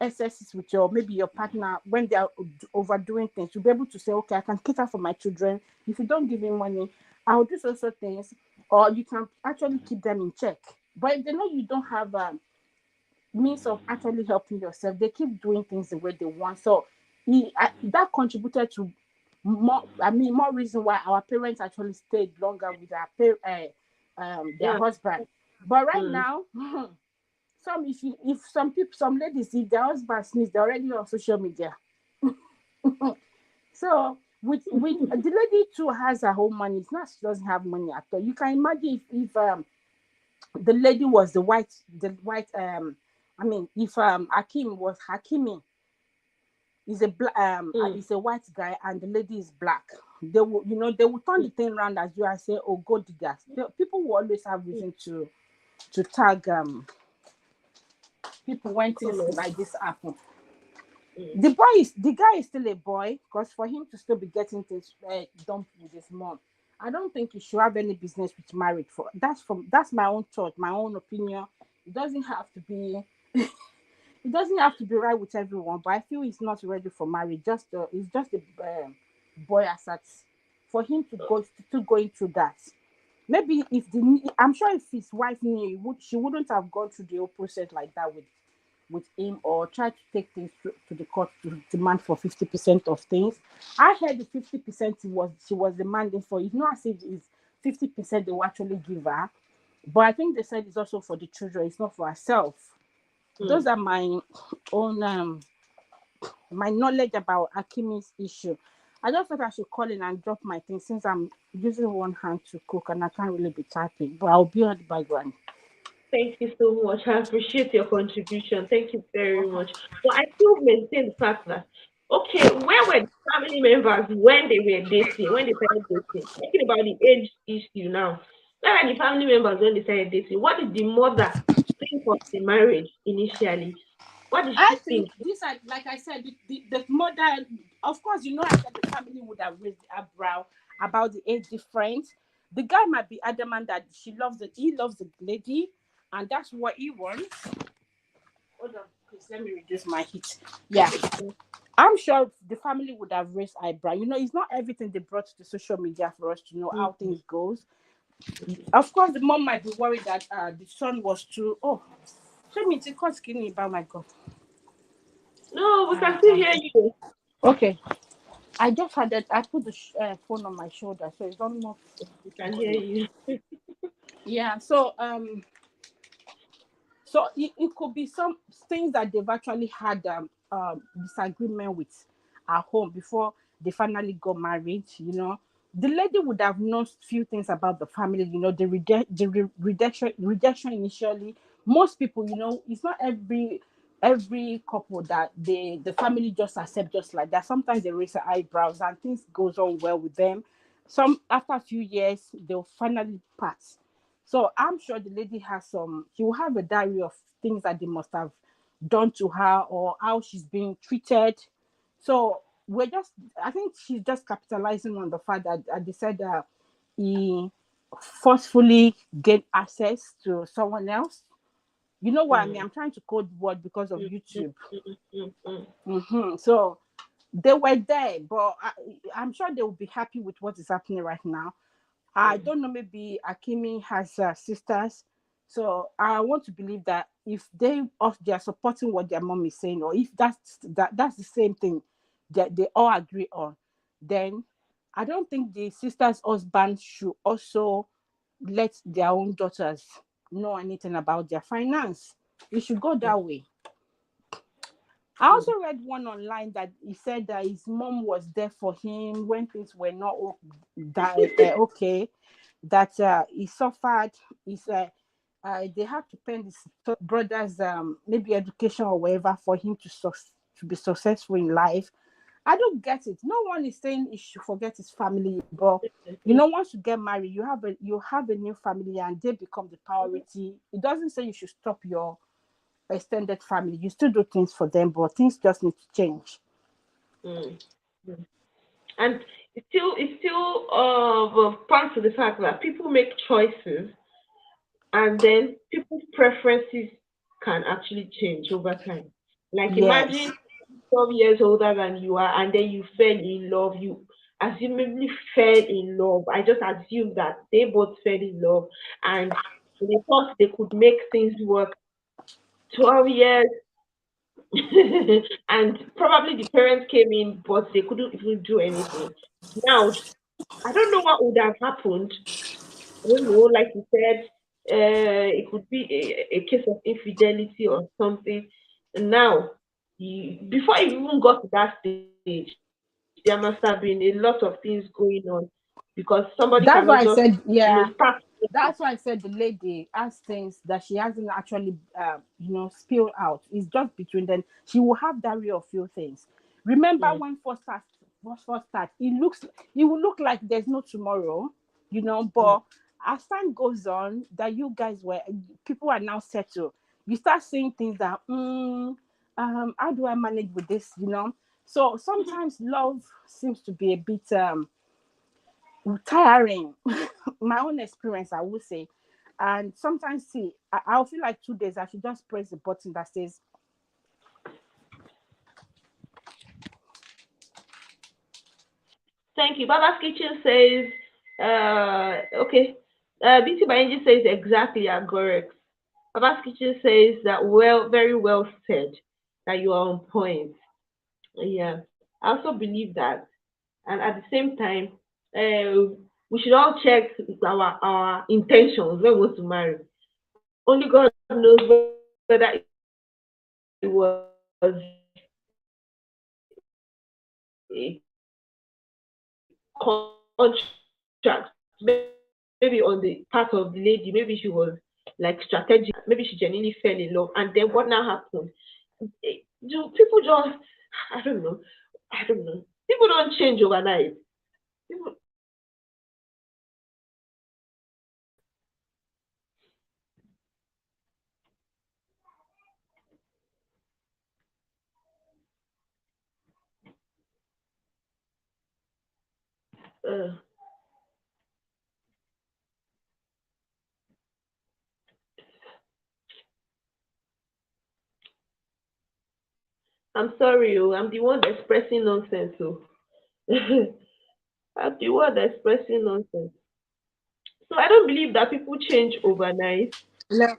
excesses with maybe your partner when they are overdoing things. To be able to say, okay, I can cater for my children. If you don't give me money, I'll do social things, or you can actually keep them in check. But if they know you don't have means of actually helping yourself, they keep doing things the way they want. So that contributed to more reason why our parents actually stayed longer with their Yeah. husband. But right Mm. now, if some people, some ladies, if their husband sneeze, they're already on social media. So with the lady too has her own money. It's not she doesn't have money at all. You can imagine if the lady was the white I mean, if Hakim was Hakimi, Mm. is a white guy and the lady is black. They will turn the thing around as you and say, oh, gold diggers. People will always have Mm. reason to tag people when things Color. like this happen. Mm. The guy is still a boy, because for him to still be getting things done with his mom, I don't think he should have any business with marriage. That's my own thought, my own opinion. It doesn't have to be. It doesn't have to be right with everyone, but I feel he's not ready for marriage. He's just a boy as such. For him to go into that, maybe I'm sure if his wife knew, she wouldn't have gone through the whole process like that with. with him or try to take things to the court to demand for 50% of things. I heard the 50% she was demanding for. It's not as if it's 50% they will actually give her, but I think they said it's also for the children. It's not for herself. Mm. Those are my own my knowledge about Akimi's issue. I just thought I should call in and drop my thing since I'm using one hand to cook and I can't really be typing, but I'll be on the background. Thank you so much. I appreciate your contribution. Thank you very much. But I still maintain the fact that, okay, where were the family members when they were dating, when they started dating? Thinking about the age issue now. Where were the family members when they started dating? What did the mother think of the marriage initially? What did I she think think? this, like I said, the mother, of course, I said the family would have raised a brow about the age difference. The guy might be adamant that he loves the lady, and that's what he wants. Hold on, please, let me reduce my heat. Yeah, I'm sure the family would have raised eyebrow. It's not everything they brought to social media for us to know how Mhm. things goes. Of course, the mom might be worried that the son was too. Oh, show me to cut skinny. Oh my God. No, we can still hear you. Okay. I just had that. I put the phone on my shoulder, so it's almost We can hear going. you. Yeah. So it could be some things that they've actually had disagreement with at home before they finally got married. The lady would have known few things about the family. The rejection initially. Most people, it's not every couple that the family just accept just like that. Sometimes they raise their eyebrows and things goes on well with them. Some after a few years they'll finally part. So I'm sure the lady she will have a diary of things that they must have done to her or how she's being treated. So I think she's just capitalizing on the fact that they said that he forcefully gained access to someone else. You know what I mean? Mm, I'm trying to code word because of mm, mm, YouTube. mm, mm, So they were there, but I'm sure they will be happy with what is happening right now. I mm, don't know, maybe Akimi has sisters. So I want to believe that if they are supporting what their mom is saying, or if that's the same thing that they all agree on, then I don't think the sisters' husband should also let their own daughters know anything about their finance. It should go mm, that way. I also mm, read one online that he said that his mom was there for him when things were not okay, that he suffered. They had to pay his brother's maybe education or whatever for him to be successful in life. I don't get it. No one is saying he should forget his family, but mm, once you get married, you have a new family and they become the priority. It doesn't say you should stop your extended family. You still do things for them, but things just need to change. mm, mm. And it still points to the fact that people make choices, and then people's preferences can actually change over time. Like Yes. imagine 12 years older than you are, and then you fell in love. You assumably fell in love. I just assume that they both fell in love, and they thought they could make things work. 12 years, and probably the parents came in, but they couldn't even do anything. Now, I don't know what would have happened. I don't know, like you said, it could be a case of infidelity or something. And now, before you even got to that stage, there must have been a lot of things going on because somebody cannot just, That's why I said, start. yeah. That's why I said the lady has things that she hasn't actually, spilled out. It's just between them. She will have diary of few things. Remember Mm, when first start, it will look like there's no tomorrow, mm, but as time goes on, that you guys people are now settled. You start seeing things that, how do I manage with this? So sometimes love seems to be a bit tiring. My own experience, I would say. And sometimes, see, I'll feel like 2 days, I should just press the button that says, Thank you. Baba's Kitchen says, okay. Beauty by Angel says exactly, Agorix. Baba's Kitchen says that well, very well said. That you are on point. Yeah, I also believe that, and at the same time, we should all check our intentions when we want to marry. Only God knows whether it was a contract, maybe on the part of the lady, maybe she was like strategic, maybe she genuinely fell in love, and then what now happened? Do people just, I don't know, I don't know. People don't change overnight. People, uh, I'm sorry, oh, I'm the one expressing nonsense. Oh. I'm the one expressing nonsense. So I don't believe that people change overnight. No.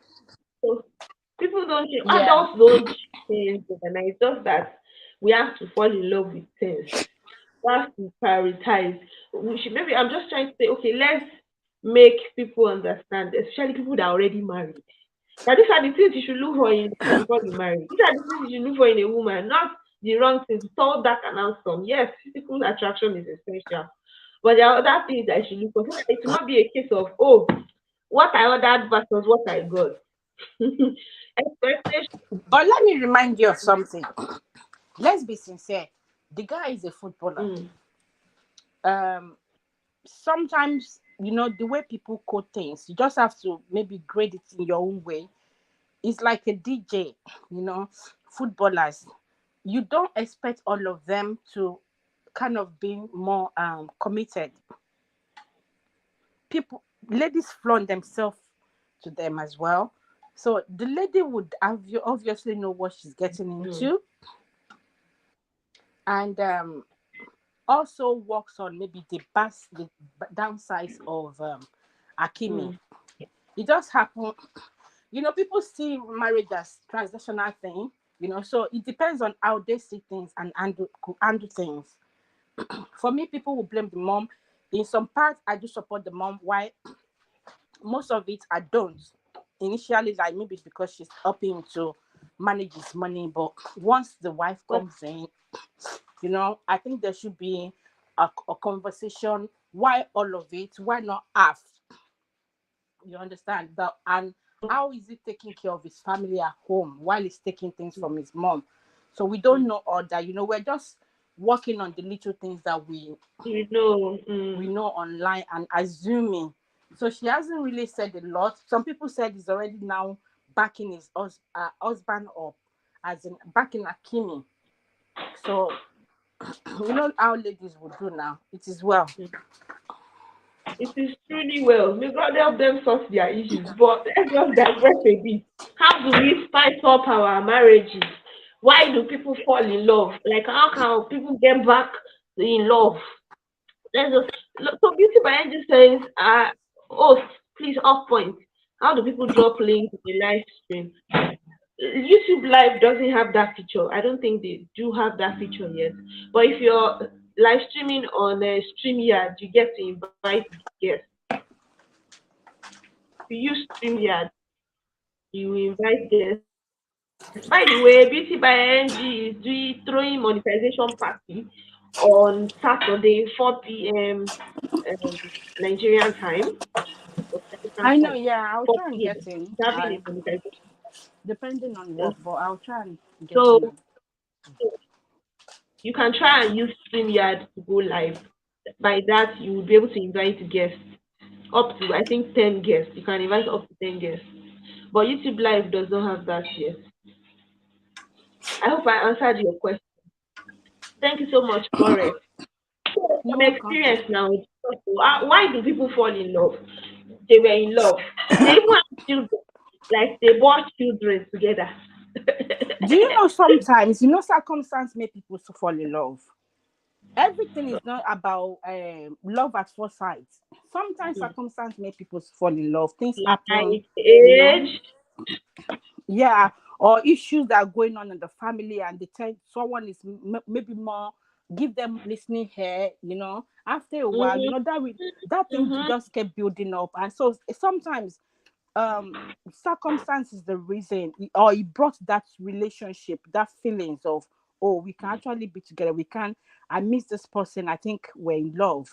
So people don't change. Yeah. Adults don't change overnight. It's just that we have to fall in love with things. We have to prioritize. We should, maybe I'm just trying to say, okay, let's make people understand, especially people that are already married. Now these are the things you should look for in before you marry. These are the things you should look for in a woman, not the wrong things. Tall, dark, and handsome. Yes, physical attraction is essential, but there are other things that you should look for. So that it will not be a case of, oh, what I ordered versus what I got. Expectation. But let me remind you of something. Let's be sincere. The guy is a footballer. Mm, Um, Sometimes the way people code things, you just have to maybe grade it in your own way. It's like a DJ, you know, footballers. You don't expect all of them to kind of be more committed. People, ladies flaunt themselves to them as well. So the lady would obviously know what she's getting mm, into, and also works on maybe the downsides of Akimi. mm, It just happened. People see marriage as transactional thing. So it depends on how they see things and handle things. For me, people will blame the mom. In some parts, I do support the mom. Why? Most of it I don't. Initially, like maybe it's because she's helping to manage his money, but once the wife but comes in, I think there should be a conversation. Why all of it? Why not half? You understand that? And how is he taking care of his family at home while he's taking things from his mom? So we don't know all that. We're just working on the little things that you know, we know online and assuming. So she hasn't really said a lot. Some people said he's already now backing his husband up, as in backing Akimi. So you know how ladies would do now. It is well. it is truly well. May God help them sort their issues. But let's just digress a bit. How do we spice up our marriages? Why do people fall in love? Like, how can people get back in love? Let's just so beauty by angel says, host, please off point. How do people drop links in the live stream? YouTube Live doesn't have that feature. I don't think they do have that feature yet. But if you're live streaming on StreamYard, you get to invite guests. If you use StreamYard, you invite guests. By the way, Beauty by NG is doing throwing monetization party on Saturday, 4 p.m. Um, Nigerian time. West African I know, time, yeah, I'll try and 4 get p.m. in. It's having a monetization. Depending on Uh, work, but I'll try and get So in. you can try and use StreamYard to go live. By that, you will be able to invite guests up to, I think, 10 guests. You can invite up to 10 guests. But YouTube Live does not have that yet. I hope I answered your question. Thank you so much, Flores. So, You're from welcome. experience now, why do people fall in love? They were in love. They even have children. Like they bought children together. Do you know sometimes, circumstance make people to fall in love? Everything is not about love at first sight. Sometimes circumstance make people fall in love. Things happen, Like you know. age. yeah, or issues that are going on in the family, and they tell someone is maybe more, give them listening here, after a while, Mm-hmm. that thing Mm-hmm. just kept building up. And so sometimes um circumstance is the reason, or it brought that relationship, that feelings of, oh, we can actually be together, we can, I miss this person, I think we're in love.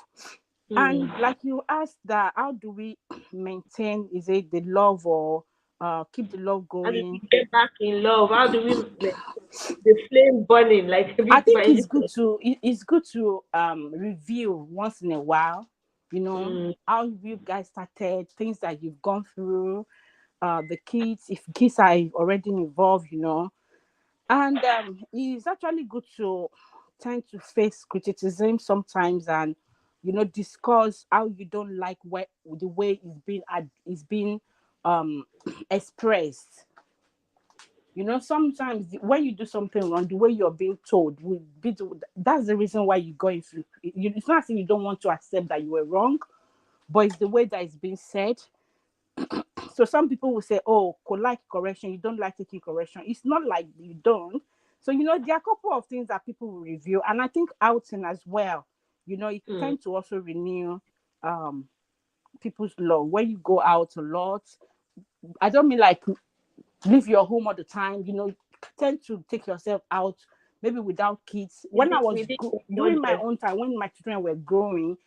And Mm. like you asked, that how do we maintain, is it the love, or keep the love How do going? we get back in love? How do we make the flame burning like I beauty think by it's good said? to it's good to review once in a while, Mm. how you guys started, things that you've gone through, the kids, if kids are already involved, and it's actually good to tend to face criticism sometimes, and discuss how you don't like the way it's been um expressed. Sometimes when you do something wrong, the way you're being told will be that's the reason why you're going through. It's not saying you don't want to accept that you were wrong, but it's the way that it's being said. So some people will say, "Oh, like correction, you don't like taking correction." It's not like you don't. So there are a couple of things that people will review, and I think outing as well. It Mm. tends to also renew um people's love when you go out a lot. I don't mean like leave your home all the time. Tend to take yourself out, maybe without kids. When I was Within your during my budget. own time, when my children were growing,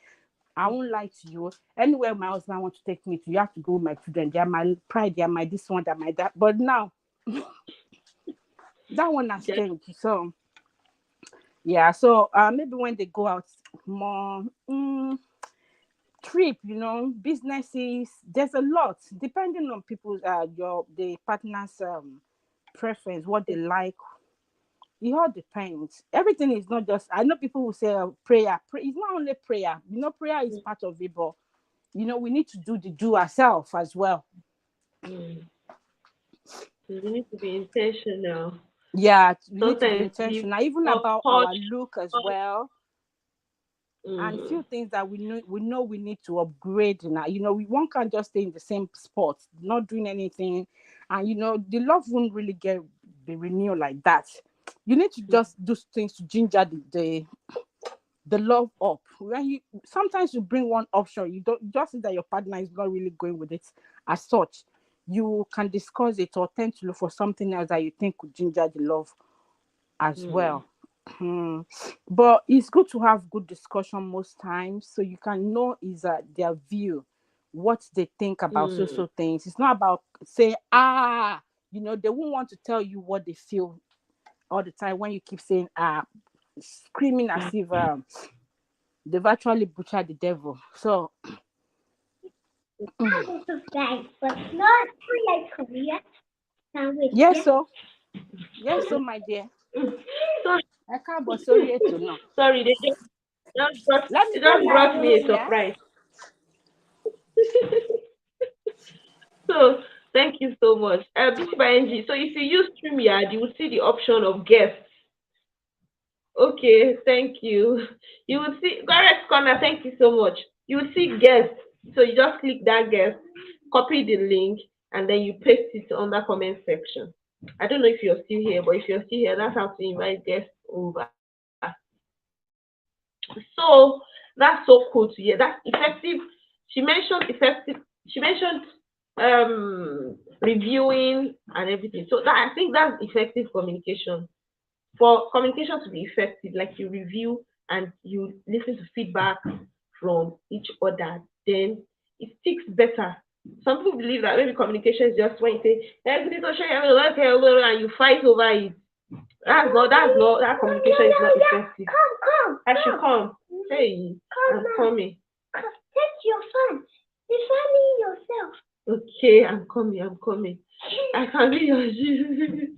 I won't lie to you. Anywhere my husband wants to take me to, you have to go with my children. They are my pride. They are my this one. They are my that. But now that one has Just changed. So yeah. So maybe when they go out more, trip, businesses. There's a lot depending on people's the partner's preference, what they like. It all depends. Everything is not just. I know people will say prayer. It's not only prayer. Prayer is part of it, but we need to do ourselves as well. mm. So we need to be intentional. Yeah, we need to be Sometimes the intentional, even touch, about our look as touch. well, and Mm. few things that we know we need to upgrade. Now, one can't just stay in the same spot, not doing anything, and the love won't really get be renewed like that. You need to just do things to ginger the love up. When you sometimes you bring one option, you don't just see that your partner is not really going with it as such. You can discuss it or tend to look for something else that you think could ginger the love as Mm. well. Hmm. But it's good to have good discussion most times, so you can know is their view, what they think about Mm. social things. It's not about say they won't want to tell you what they feel all the time when you keep saying screaming as if they've actually butchered the devil. So But not like Korea. Now wait, yes, yes. so my dear, So, I can't but sorry to know. sorry, just brought, Let me it tell just you how brought it me is, a yeah. surprise. So thank you so much. Beauty by NG. So if you use StreamYard, you will see the option of guests. Okay, thank you. You will see correct corner. Thank you so much. You will see guests. So you just click that guest, copy the link, and then you paste it on the comment section. I don't know if you're still here, but if you're still here, that's how to invite guests over. So that's so cool to hear. That's effective. She mentioned she mentioned reviewing and everything. So that I think that's effective communication. For communication to be effective, like you review and you listen to feedback from each other, then it sticks better. Some people believe that maybe communication is just when you say, hey, good to show you, okay, and you fight over it. That communication is not effective. Come. I should come. Hey, I'm coming. Take your phone. You're finding yourself. Okay, I'm coming. I can be your Jesus.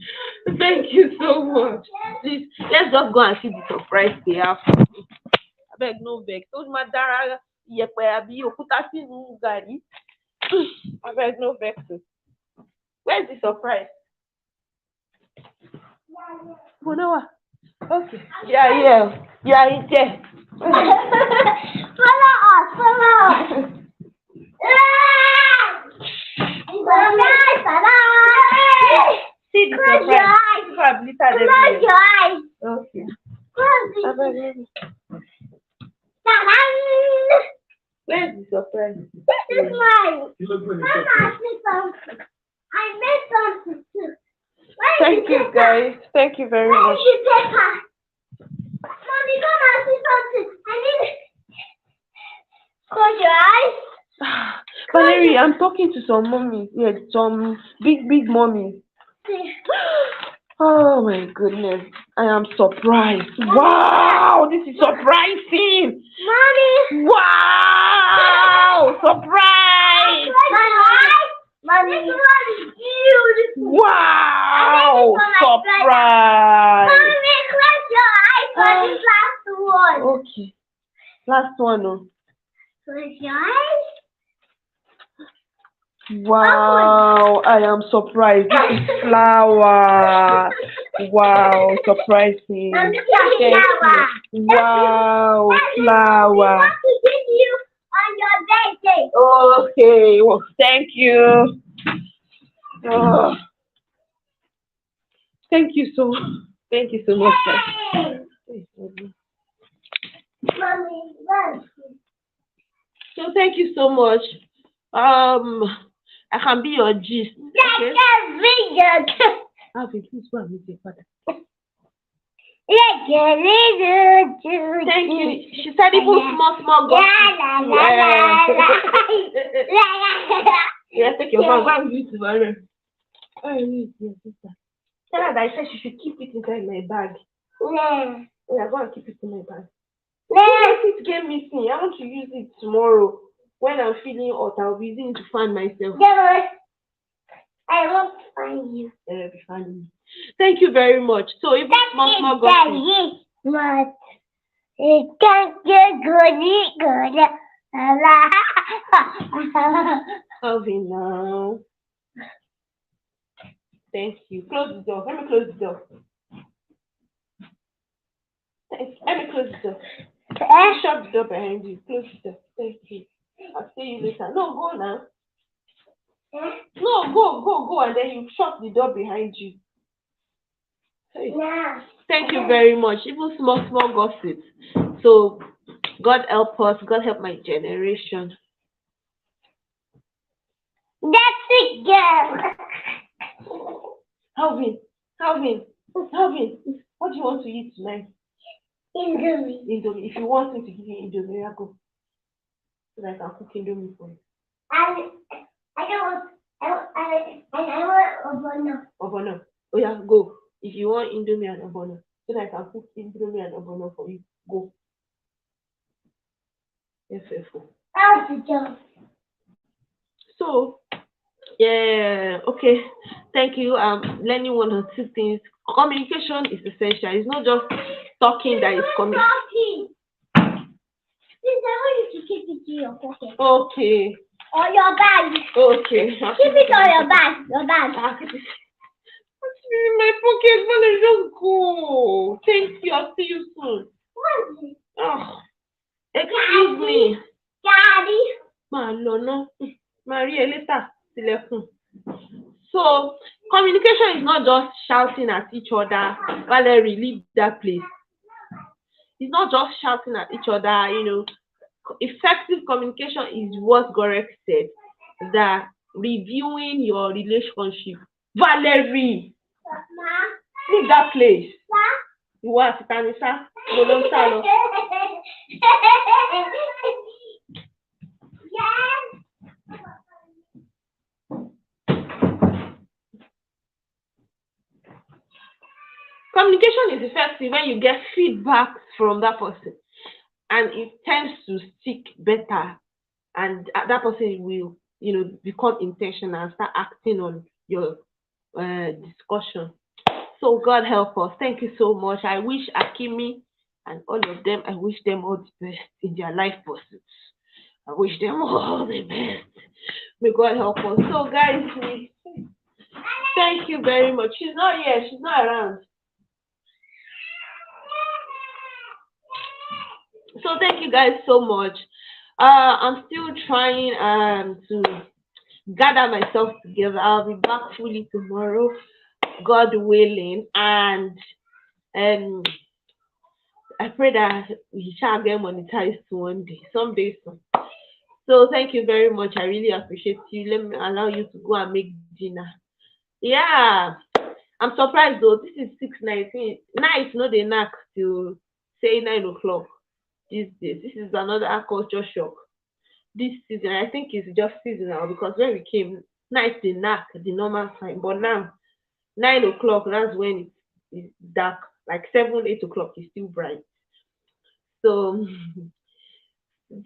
Thank you so much. Please, let's just go and see the surprise they have. I beg no vex. Ó máa dára iyẹ̀pẹ̀ àbí òkúta sínú gàrí. I beg no vex. Where's the surprise? Bonowa. Okay. Yeah, yeah. You are in there. Follow us. Surprise! Bye-bye! See the Close your surprise. eyes! People have glittered Close everywhere. your eyes! Okay. Close it! Ta-da! Where's the surprise? This is mine! Mama, I made something. I made something too. Where is Thank the you, paper? guys. Thank you very Where much. is the paper? Mommy, come and see something. I need it. Close your eyes. Valerie, I'm talking to some mommies. Yeah, some big mommies. See. Oh my goodness. I am surprised. Wow, this is surprising. Mommy. Wow, surprise. Mommy. This one is beautiful. Wow, surprise. Mommy, close your eyes for this last one. Okay, last one. Oh. Close your eyes. Wow, I am surprised. This is flower. Wow, surprising. Mommy, Thank you. flower. Wow, We flower. want to give you on your birthday. Okay, well, thank you. Oh, thank you so much, guys. Mommy, look. So thank you so much. I can be your gist. Okay. Have a kiss for me, father. Thank you. She said even small Yeah, take your phone. Go and give it to Valerie. Oh, you need your sister. Tell her that I said she should keep it inside my bag. Yeah, go and keep it in my bag. Let it get missing. I want to use it tomorrow. When I'm feeling hot, I'll be using it to fan myself. I want to find you. Be finding me. Thank you very much. So if small gossip. But it can't get good. Alvin now. Thank you. Close the door. Let me close the door. Let me close the door. Shut the door behind you. Close the door. Thank you. I'll see you later. No, go now. No, go, and then you shut the door behind you. Hey. Yeah. Thank you very much. Even small gossip. So God help us. God help my generation. That's it, girl. Alvin, what do you want to eat tonight? Indomie. Indomie. If you want me to give you Indomie, I'll go. So that I can cook Indomie for you. I want Obono. Oh yeah, go. If you want Indomie and Obono, so that I can cook Indomie and Obono for you, go. Yes. How's the job? So, yeah, okay. Thank you. Learning one or two things. Communication is essential. It's not just talking that is communication. Please, I want you to keep it in your pocket. Okay. Or your bag. Okay. Keep it on your bag. Your bag. I'll keep it. What's in my pocket? Well, just go. Thank you. I'll see you soon. What? Oh, excuse me. Daddy. No. Maria, later. So, communication is not just shouting at each other. Valerie, leave that place. It's not just shouting at each other, Effective communication is what Gorek said, that reviewing your relationship. Valerie, leave that place. You want to Tanisa? Communication is effective when you get feedback from that person, and it tends to stick better, and that person will, become intentional and start acting on your discussion. So God help us. Thank you so much. I wish Akimi and all of them, I wish them all the best in their life pursuits. I wish them all the best. May God help us. So guys, thank you very much. She's not here. She's not around. So thank you guys so much. I'm still trying to gather myself together. I'll be back fully tomorrow, God willing, and um, I pray that we shall get monetized one day, someday soon. So thank you very much. I really appreciate you. Let me allow you to go and make dinner. Yeah, I'm surprised though. This is 6:19. Night, no they knack till say 9 o'clock these days. This is another culture shock. This season, I think it's just seasonal because when we came, night they knack the normal time. But now 9 o'clock, that's when it's dark. Like 7, 8 o'clock is still bright. So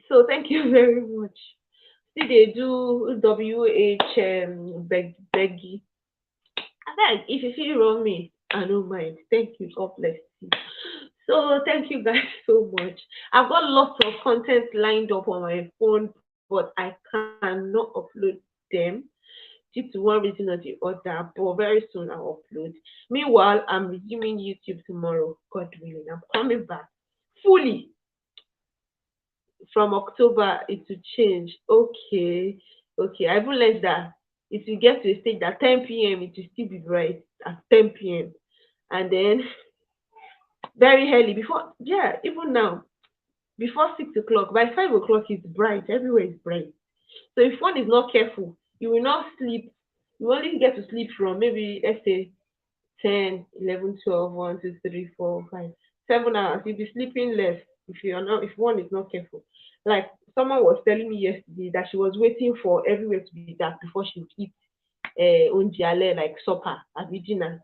so thank you very much. See they do WH beggy. Abeg, if you feel wrong me, I don't mind. Thank you. God bless you. So thank you guys so much. I've got lots of content lined up on my phone, but I cannot upload them due to one reason or the other. But very soon I'll upload. Meanwhile, I'm resuming YouTube tomorrow. God willing, I'm coming back fully from October. It will change. Okay, okay. I even learned that it will get to a stage that 10 p.m. it will still be bright at 10 p.m. and then very early before, yeah, even now before 6 o'clock, by 5 o'clock it's bright, everywhere is bright. So if one is not careful, you will not sleep. You only get to sleep from maybe let's say 10, 11, 12, 1, 2, 3, 4, 5, 7 hours. You'll be sleeping less if one is not careful. Like someone was telling me yesterday that she was waiting for everywhere to be dark before she would eat onjiale, like supper at the dinner.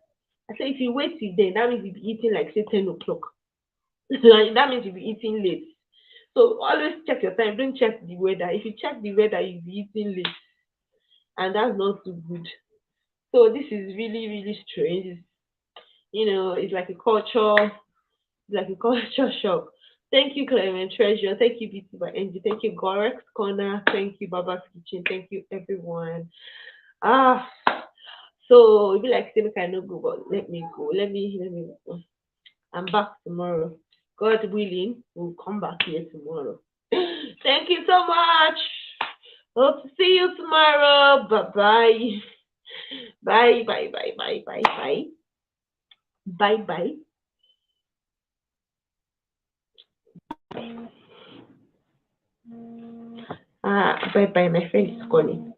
I said if you wait till then, that means you'll be eating like say 10 o'clock. Like, that means you'll be eating late. So always check your time. Don't check the weather. If you check the weather, you'll be eating late, and that's not too good. So this is really, really strange. It's like a culture, like a culture shock. Thank you, Clement Treasure. Thank you, BT by Angie. Thank you, Gorex Corner. Thank you, Baba's Kitchen. Thank you, everyone. Ah, so it be like say make I no go, but let me go. Let me go. I'm back tomorrow. God willing, we'll come back here tomorrow. Thank you so much. Hope to see you tomorrow. Bye bye. Bye bye bye bye bye bye. Bye bye. Bye bye. My friend is calling.